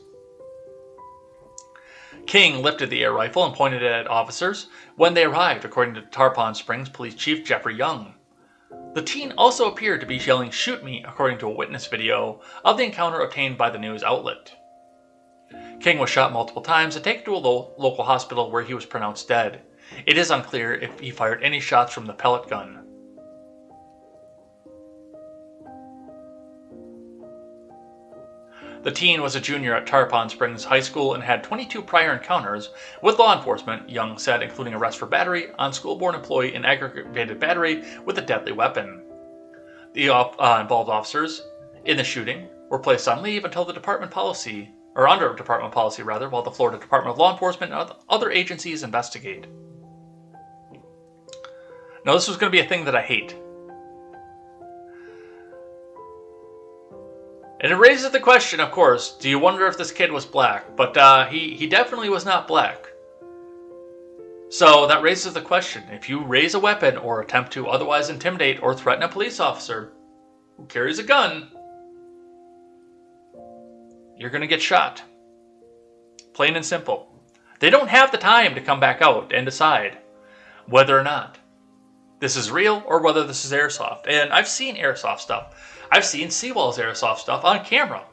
[SPEAKER 1] King lifted the air rifle and pointed it at officers when they arrived, according to Tarpon Springs Police Chief Jeffrey Young. The teen also appeared to be yelling, "Shoot me," according to a witness video of the encounter obtained by the news outlet. King was shot multiple times and taken to a local hospital where he was pronounced dead. It is unclear if he fired any shots from the pellet gun. The teen was a junior at Tarpon Springs High School and had 22 prior encounters with law enforcement, Young said, including arrest for battery on school-born employee and aggravated battery with a deadly weapon. The involved officers in the shooting were placed on leave until under department policy, while the Florida Department of Law Enforcement and other agencies investigate. Now, this was going to be a thing that I hate. And it raises the question, of course, do you wonder if this kid was black? But he definitely was not black. So that raises the question, if you raise a weapon or attempt to otherwise intimidate or threaten a police officer who carries a gun, you're going to get shot. Plain and simple. They don't have the time to come back out and decide whether or not this is real or whether this is airsoft. And I've seen airsoft stuff. I've seen Seawall's airsoft stuff on camera,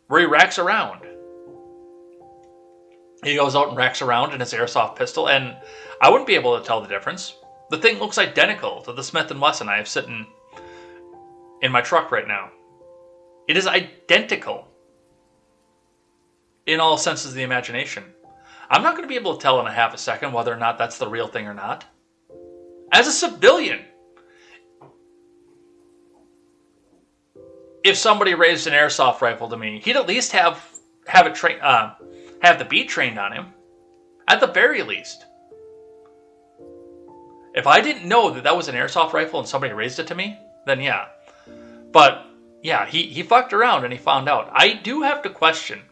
[SPEAKER 1] where he racks around. He goes out and racks around in his airsoft pistol, and I wouldn't be able to tell the difference. The thing looks identical to the Smith & Wesson I have sitting in my truck right now. It is identical in all senses of the imagination. I'm not going to be able to tell in a half a second whether or not that's the real thing or not. As a civilian, if somebody raised an airsoft rifle to me, he'd at least have the beat trained on him, at the very least. If I didn't know that was an airsoft rifle and somebody raised it to me, then yeah. But yeah, he fucked around and he found out. I do have to question,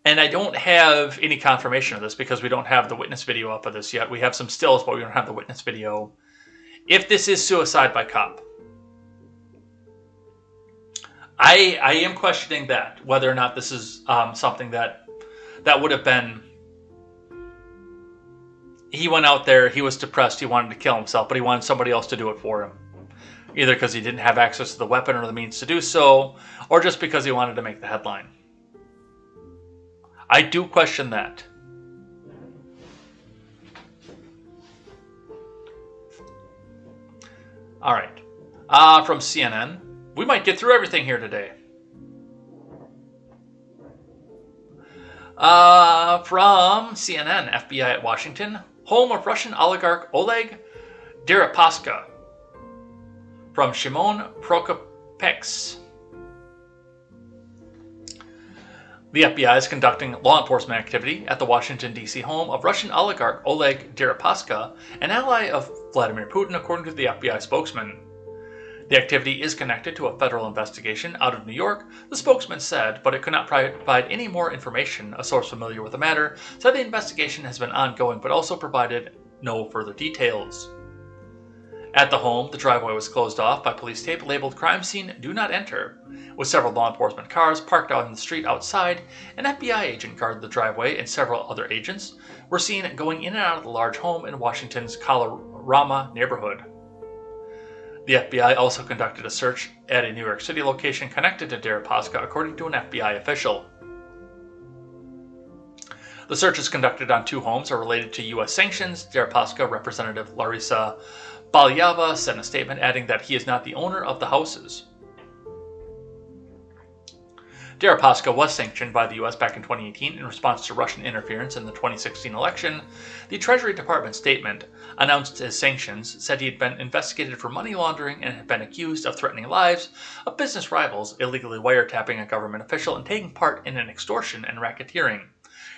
[SPEAKER 1] and I don't have any confirmation of this because we don't have the witness video up of this yet. We have some stills, but we don't have the witness video. If this is suicide by cop, I am questioning that, whether or not this is something that would have been, he went out there, he was depressed, he wanted to kill himself, but he wanted somebody else to do it for him. Either because he didn't have access to the weapon or the means to do so, or just because he wanted to make the headline. I do question that. All right. From CNN. We might get through everything here today. From CNN, FBI at Washington. Home of Russian oligarch Oleg Deripaska. From Shimon Prokopeks. The FBI is conducting law enforcement activity at the Washington, D.C. home of Russian oligarch Oleg Deripaska, an ally of Vladimir Putin, according to the FBI spokesman. The activity is connected to a federal investigation out of New York, the spokesman said, but it could not provide any more information. A source familiar with the matter said the investigation has been ongoing, but also provided no further details. At the home, the driveway was closed off by police tape labeled "Crime Scene Do Not Enter," with several law enforcement cars parked out in the street outside. An FBI agent guarded the driveway, and several other agents were seen going in and out of the large home in Washington's Colorama neighborhood. The FBI also conducted a search at a New York City location connected to Deripaska, according to an FBI official. The searches conducted on two homes are related to U.S. sanctions. Deripaska Representative Larisa Balyava said in a statement, adding that he is not the owner of the houses. Deripaska was sanctioned by the U.S. back in 2018 in response to Russian interference in the 2016 election. The Treasury Department statement announced his sanctions, said he had been investigated for money laundering and had been accused of threatening lives of business rivals, illegally wiretapping a government official, and taking part in an extortion and racketeering.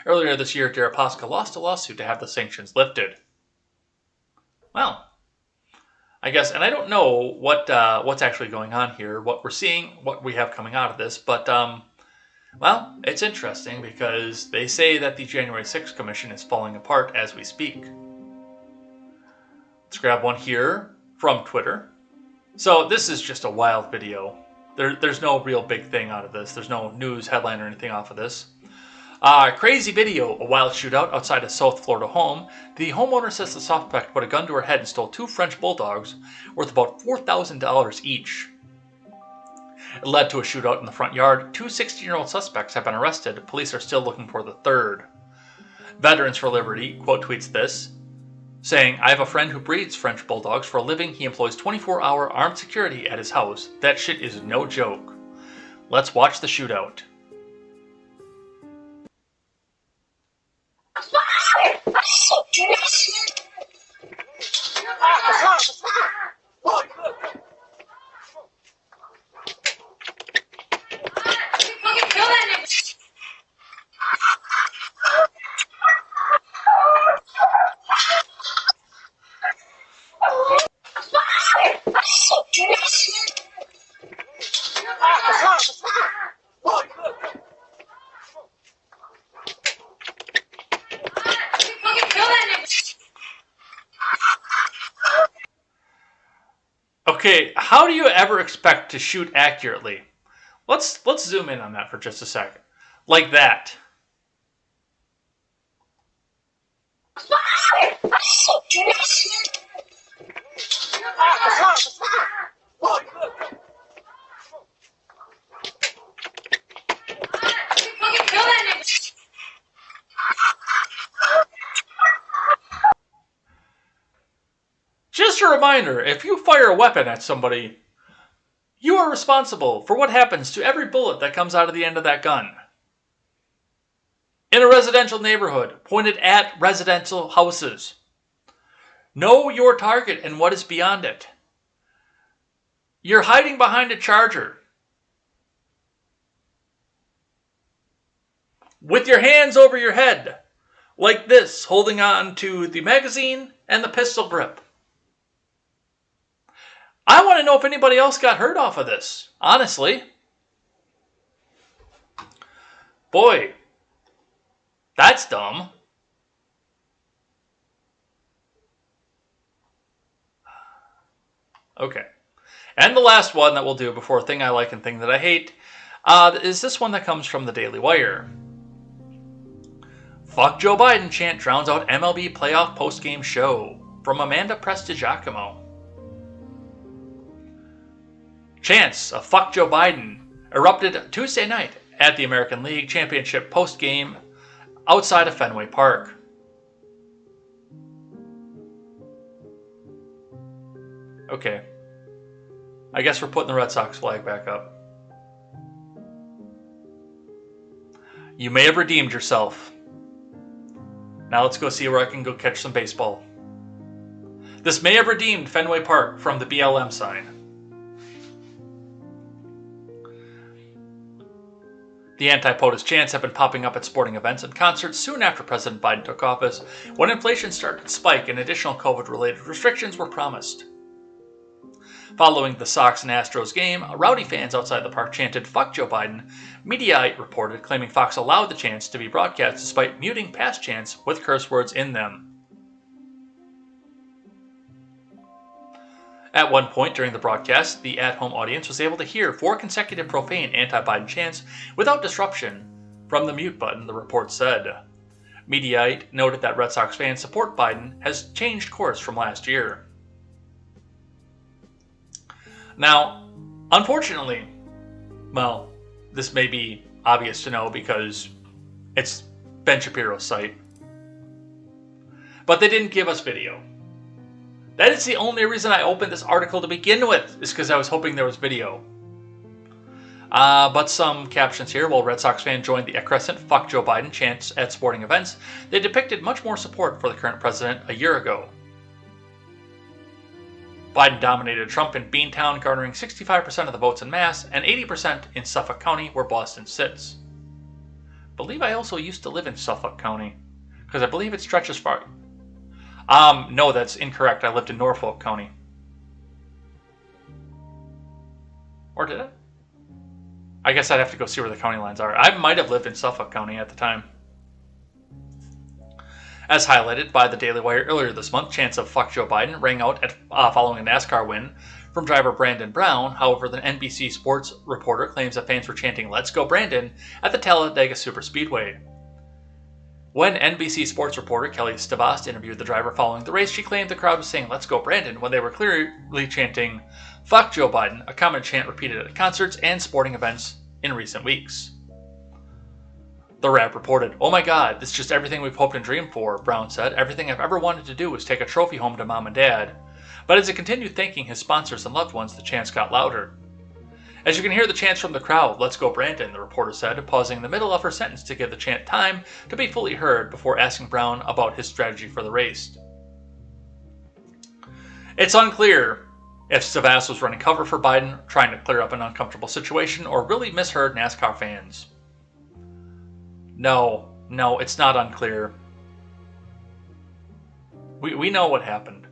[SPEAKER 1] Earlier this year, Deripaska lost a lawsuit to have the sanctions lifted. Well, I guess, and I don't know what's actually going on here, what we're seeing, what we have coming out of this, but, well, it's interesting because they say that the January 6th Commission is falling apart as we speak. Let's grab one here from Twitter. So this is just a wild video. There's no real big thing out of this. There's no news headline or anything off of this. Crazy video, a wild shootout outside a South Florida home. The homeowner says the suspect put a gun to her head and stole 2 French bulldogs worth about $4,000 each. It led to a shootout in the front yard. 2 16-year-old suspects have been arrested. Police are still looking for the third. Veterans for Liberty quote tweets this, saying, "I have a friend who breeds French bulldogs for a living. He employs 24-hour armed security at his house. That shit is no joke." Let's watch the shootout. Okay, how do you ever expect to shoot accurately? Let's zoom in on that for just a second. Like that. Just a reminder, if you fire a weapon at somebody, you are responsible for what happens to every bullet that comes out of the end of that gun. In a residential neighborhood, pointed at residential houses. Know your target and what is beyond it. You're hiding behind a charger. With your hands over your head, like this, holding on to the magazine and the pistol grip. I want to know if anybody else got hurt off of this, honestly. Boy, that's dumb. Okay. And the last one that we'll do before Thing I Like and Thing That I Hate is this one that comes from the Daily Wire. Fuck Joe Biden chant drowns out MLB playoff postgame show, from Amanda Prestigiacomo. Chants of Fuck Joe Biden erupted Tuesday night at the American League Championship postgame outside of Fenway Park. Okay. I guess we're putting the Red Sox flag back up. You may have redeemed yourself. Now let's go see where I can go catch some baseball. This may have redeemed Fenway Park from the BLM sign. The anti-POTUS chants have been popping up at sporting events and concerts soon after President Biden took office, when inflation started to spike and additional COVID-related restrictions were promised. Following the Sox and Astros game, rowdy fans outside the park chanted, "Fuck Joe Biden." Mediaite reported, claiming Fox allowed the chants to be broadcast despite muting past chants with curse words in them. At one point during the broadcast, the at-home audience was able to hear 4 consecutive profane anti-Biden chants without disruption from the mute button, the report said. Mediaite noted that Red Sox fans' support Biden has changed course from last year. Now, unfortunately, well, this may be obvious to know because it's Ben Shapiro's site, but they didn't give us video. That is the only reason I opened this article to begin with, is because I was hoping there was video. But some captions here. While Red Sox fans joined the crescent "Fuck Joe Biden" chants at sporting events, they depicted much more support for the current president a year ago. Biden dominated Trump in Beantown, garnering 65% of the votes en masse and 80% in Suffolk County, where Boston sits. believe I also used to live in Suffolk County, because I believe it stretches far. No, that's incorrect. I lived in Norfolk County. Or did I? I guess I'd have to go see where the county lines are. I might have lived in Suffolk County at the time. As highlighted by the Daily Wire earlier this month, chants of "fuck Joe Biden" rang out following a NASCAR win from driver Brandon Brown. However, the NBC Sports reporter claims that fans were chanting "Let's go Brandon" at the Talladega Superspeedway. When NBC Sports reporter Kelly Stavast interviewed the driver following the race, she claimed the crowd was saying "Let's go Brandon" when they were clearly chanting "fuck Joe Biden," a common chant repeated at concerts and sporting events in recent weeks. The Rap reported, "Oh my God, this is just everything we've hoped and dreamed for," Brown said. "Everything I've ever wanted to do was take a trophy home to mom and dad." But as he continued thanking his sponsors and loved ones, the chants got louder. "As you can hear the chants from the crowd, 'Let's go Brandon,'" the reporter said, pausing in the middle of her sentence to give the chant time to be fully heard before asking Brown about his strategy for the race. It's unclear if Stavast was running cover for Biden, trying to clear up an uncomfortable situation, or really misheard NASCAR fans. No, it's not unclear. We know what happened.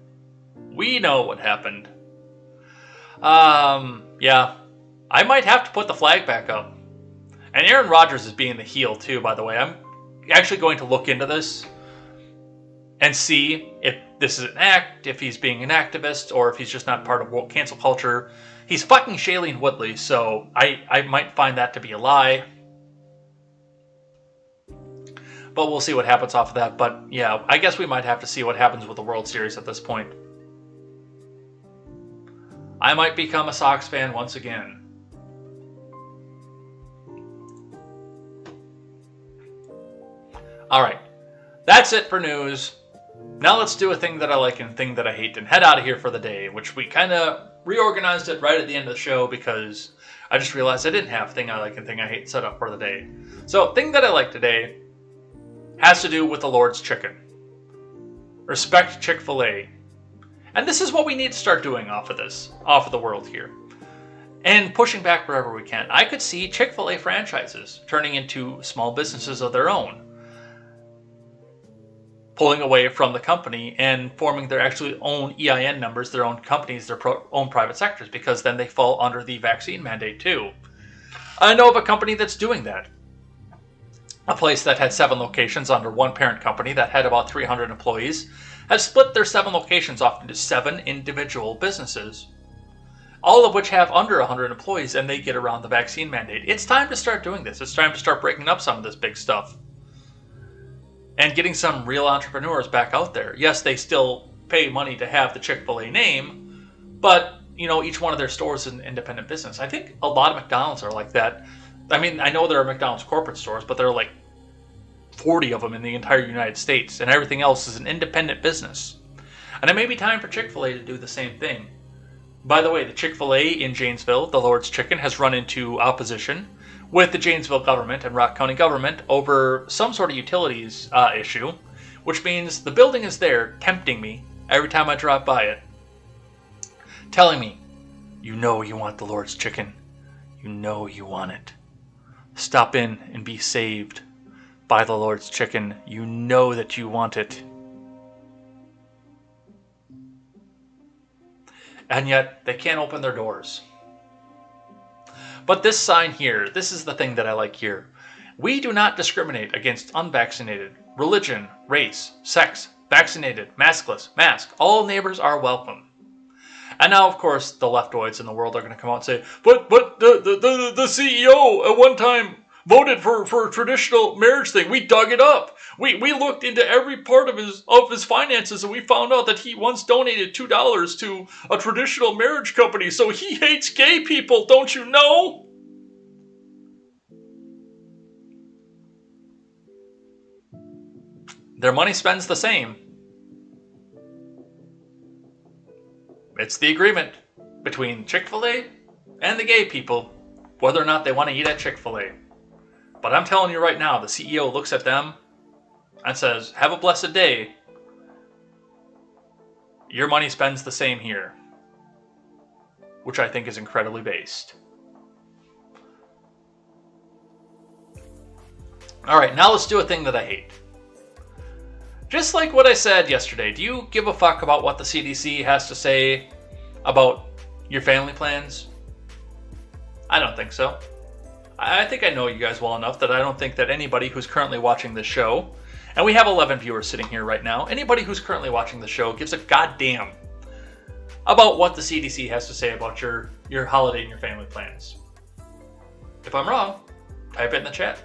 [SPEAKER 1] We know what happened. Yeah. I might have to put the flag back up. And Aaron Rodgers is being the heel too, by the way. I'm actually going to look into this and see if this is an act, if he's being an activist, or if he's just not part of woke cancel culture. He's fucking Shailene Woodley, so I might find that to be a lie. But we'll see what happens off of that. But yeah, I guess we might have to see what happens with the World Series at this point. I might become a Sox fan once again. Alright, that's it for news. Now let's do a thing that I like and a thing that I hate and head out of here for the day, which we kind of reorganized it right at the end of the show because I just realized I didn't have thing I like and thing I hate set up for the day. So, thing that I like today has to do with the Lord's Chicken. Respect Chick-fil-A. And this is what we need to start doing off of the world here. And pushing back wherever we can. I could see Chick-fil-A franchises turning into small businesses of their own, pulling away from the company and forming their actually own EIN numbers, their own companies, their own private sectors, because then they fall under the vaccine mandate too. I know of a company that's doing that. A place that had 7 locations under one parent company that had about 300 employees has split their 7 locations off into 7 individual businesses, all of which have under 100 employees, and they get around the vaccine mandate. It's time to start doing this. It's time to start breaking up some of this big stuff and getting some real entrepreneurs back out there. Yes, they still pay money to have the Chick-fil-A name, but you know, each one of their stores is an independent business. I think a lot of McDonald's are like that. I mean, I know there are McDonald's corporate stores, but there are like 40 of them in the entire United States, and everything else is an independent business. And it may be time for Chick-fil-A to do the same thing. By the way, the Chick-fil-A in Janesville, the Lord's Chicken, has run into opposition with the Janesville government and Rock County government over some sort of utilities issue, which means the building is there tempting me every time I drop by it, telling me, "You know you want the Lord's Chicken. You know you want it. Stop in and be saved by the Lord's Chicken. You know that you want it." And yet, they can't open their doors. But this sign here, this is the thing that I like here. "We do not discriminate against unvaccinated, religion, race, sex, vaccinated, maskless, mask. All neighbors are welcome." And now, of course, the leftoids in the world are going to come out and say, but the CEO at one time voted for a traditional marriage thing. We dug it up. We looked into every part of his finances, and we found out that he once donated $2 to a traditional marriage company. So he hates gay people, don't you know? Their money spends the same. It's the agreement between Chick-fil-A and the gay people, whether or not they want to eat at Chick-fil-A. But I'm telling you right now, the CEO looks at them and says, "Have a blessed day. Your money spends the same here." Which I think is incredibly based. Alright, now let's do a thing that I hate. Just like what I said yesterday, do you give a fuck about what the CDC has to say about your family plans? I don't think so. I think I know you guys well enough that I don't think that anybody who's currently watching this show, and we have 11 viewers sitting here right now, anybody who's currently watching the show gives a goddamn about what the CDC has to say about your holiday and your family plans. If I'm wrong, type it in the chat.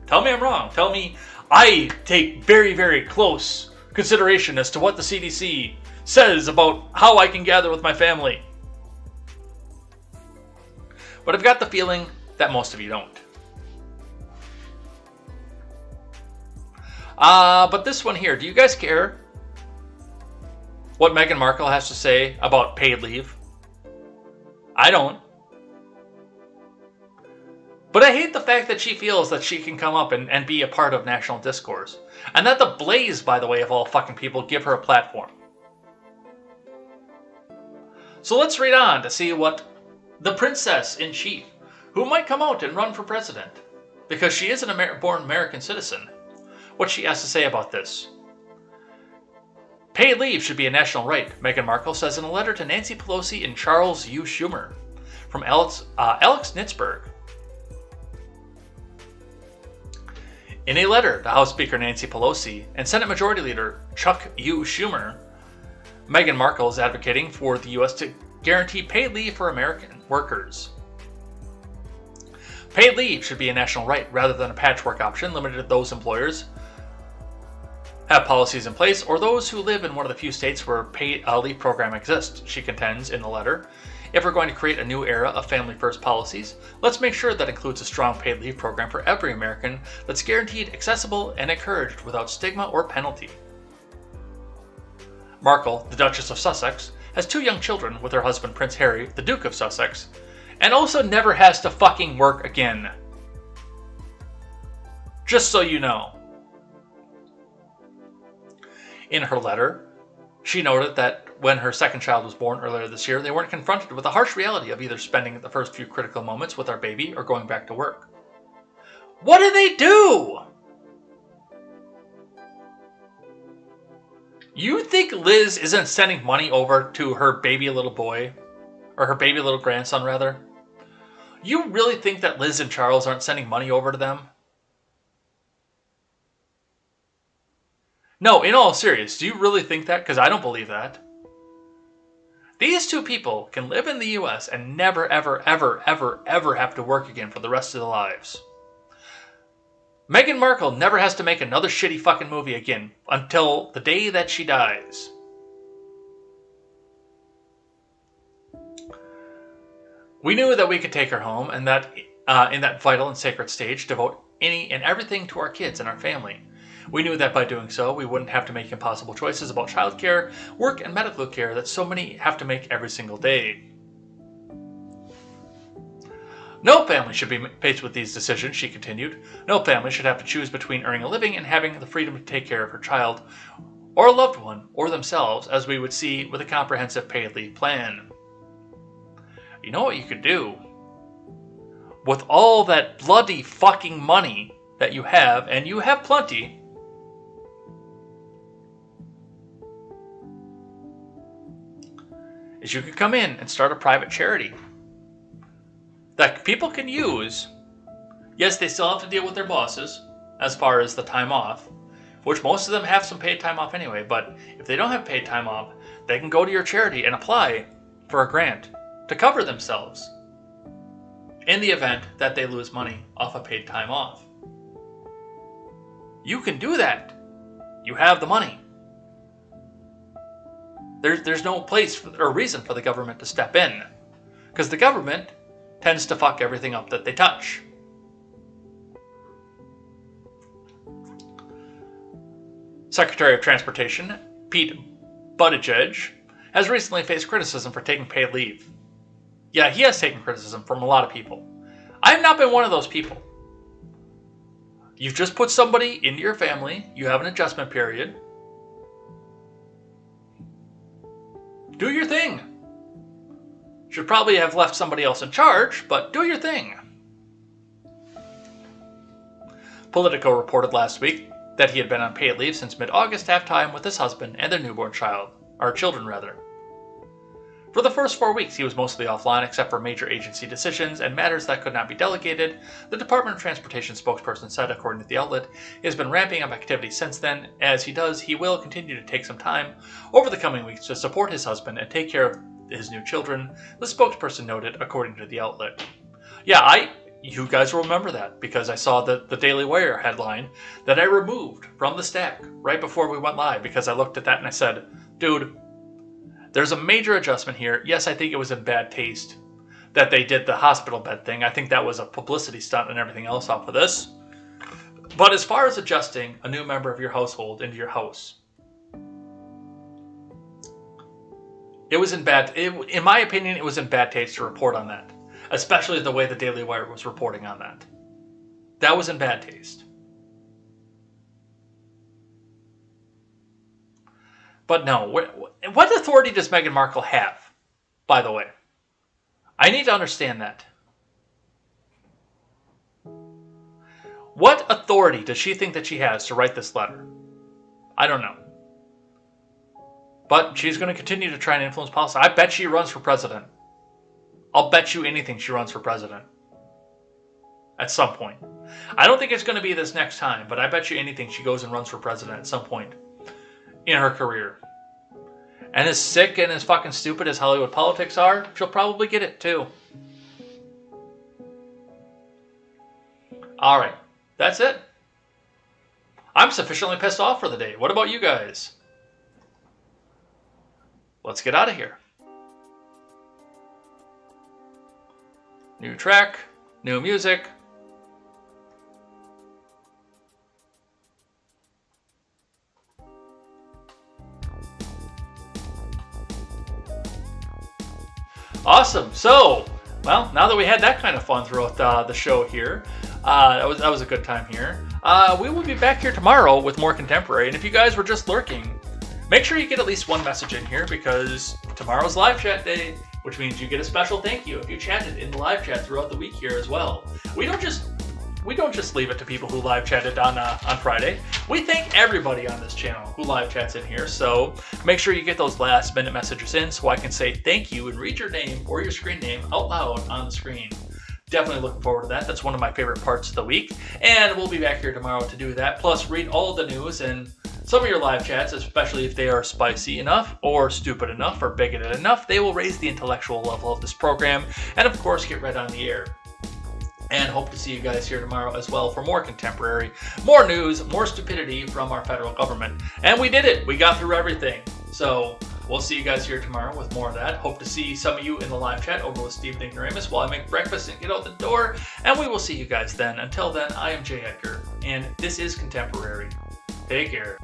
[SPEAKER 1] Tell me I'm wrong. Tell me I take very, very close consideration as to what the CDC says about how I can gather with my family. But I've got the feeling that most of you don't. But this one here, do you guys care what Meghan Markle has to say about paid leave? I don't. But I hate the fact that she feels that she can come up and be a part of national discourse. And that the Blaze, by the way, of all fucking people, give her a platform. So let's read on to see what the princess-in-chief, who might come out and run for president, because she is an born American citizen, what she has to say about this. Paid leave should be a national right, Meghan Markle says in a letter to Nancy Pelosi and Charles U. Schumer, from Alex Nitzberg. In a letter to House Speaker Nancy Pelosi and Senate Majority Leader Chuck U. Schumer, Meghan Markle is advocating for the U.S. to guarantee paid leave for American workers. Paid leave should be a national right rather than a patchwork option limited to those employers have policies in place or those who live in one of the few states where a paid leave program exists, she contends in the letter. If we're going to create a new era of family-first policies, let's make sure that includes a strong paid leave program for every American that's guaranteed, accessible, and encouraged without stigma or penalty. Markle, the Duchess of Sussex, has 2 young children with her husband Prince Harry, the Duke of Sussex, and also never has to fucking work again. Just so you know. In her letter, she noted that when her second child was born earlier this year, they weren't confronted with the harsh reality of either spending the first few critical moments with our baby or going back to work. What do they do? You think Liz isn't sending money over to her baby little boy? Or her baby little grandson, rather? You really think that Liz and Charles aren't sending money over to them? No, in all seriousness, do you really think that? Because I don't believe that. These 2 people can live in the US and never, ever, ever, ever, ever have to work again for the rest of their lives. Meghan Markle never has to make another shitty fucking movie again until the day that she dies. We knew that we could take her home and that in that vital and sacred stage devote any and everything to our kids and our family. We knew that by doing so, we wouldn't have to make impossible choices about childcare, work, and medical care that so many have to make every single day. No family should be faced with these decisions, she continued. No family should have to choose between earning a living and having the freedom to take care of her child, or a loved one, or themselves, as we would see with a comprehensive paid leave plan. You know what you could do? With all that bloody fucking money that you have, and you have plenty, is you could come in and start a private charity that people can use. Yes, they still have to deal with their bosses as far as the time off, which most of them have some paid time off anyway, but if they don't have paid time off, they can go to your charity and apply for a grant to cover themselves in the event that they lose money off of paid time off. You can do that. You have the money. There's no place or reason for the government to step in, because the government tends to fuck everything up that they touch. Secretary of Transportation Pete Buttigieg has recently faced criticism for taking paid leave. Yeah, he has taken criticism from a lot of people. I've not been one of those people. You've just put somebody into your family, you have an adjustment period. Do your thing. Should probably have left somebody else in charge, but do your thing. Politico reported last week that he had been on paid leave since mid-August to have time with his husband and their newborn children. For the first 4 weeks, he was mostly offline except for major agency decisions and matters that could not be delegated, the Department of Transportation spokesperson said, according to the outlet. He has been ramping up activity since then. As he will continue to take some time over the coming weeks to support his husband and take care of his new children, the spokesperson noted, according to the outlet. Yeah, you guys will remember that because I saw the Daily Wire headline that I removed from the stack right before we went live because I looked at that and I said, dude, there's a major adjustment here. Yes, I think it was in bad taste that they did the hospital bed thing. I think that was a publicity stunt and everything else off of this. But as far as adjusting a new member of your household into your house, it was in my opinion, it was in bad taste to report on that. Especially the way the Daily Wire was reporting on that. That was in bad taste. But no, what authority does Meghan Markle have, by the way? I need to understand that. What authority does she think that she has to write this letter? I don't know. But she's going to continue to try and influence policy. I bet she runs for president. I'll bet you anything she runs for president. At some point. I don't think it's going to be this next time, but I bet you anything she goes and runs for president at some point in her career. And as sick and as fucking stupid as Hollywood politics are, she'll probably get it too. Alright, that's it. I'm sufficiently pissed off for the day. What about you guys? Let's get out of here. New track, new music. Awesome. So, well, now that we had that kind of fun throughout the show here, that was a good time here. We will be back here tomorrow with more contemporary. And if you guys were just lurking, make sure you get at least one message in here because tomorrow's live chat day, which means you get a special thank you if you chatted in the live chat throughout the week here as well. We don't just leave it to people who live chatted on Friday. We thank everybody on this channel who live chats in here. So make sure you get those last minute messages in so I can say thank you and read your name or your screen name out loud on the screen. Definitely looking forward to that. That's one of my favorite parts of the week. And we'll be back here tomorrow to do that. Plus read all of the news and some of your live chats, especially if they are spicy enough or stupid enough or bigoted enough, they will raise the intellectual level of this program and of course get read on the air. And hope to see you guys here tomorrow as well for more contemporary, more news, more stupidity from our federal government. And we did it. We got through everything. So we'll see you guys here tomorrow with more of that. Hope to see some of you in the live chat over with Steve and Ignoramus while I make breakfast and get out the door. And we will see you guys then. Until then, I am Jay Edgar, and this is Contemporary. Take care.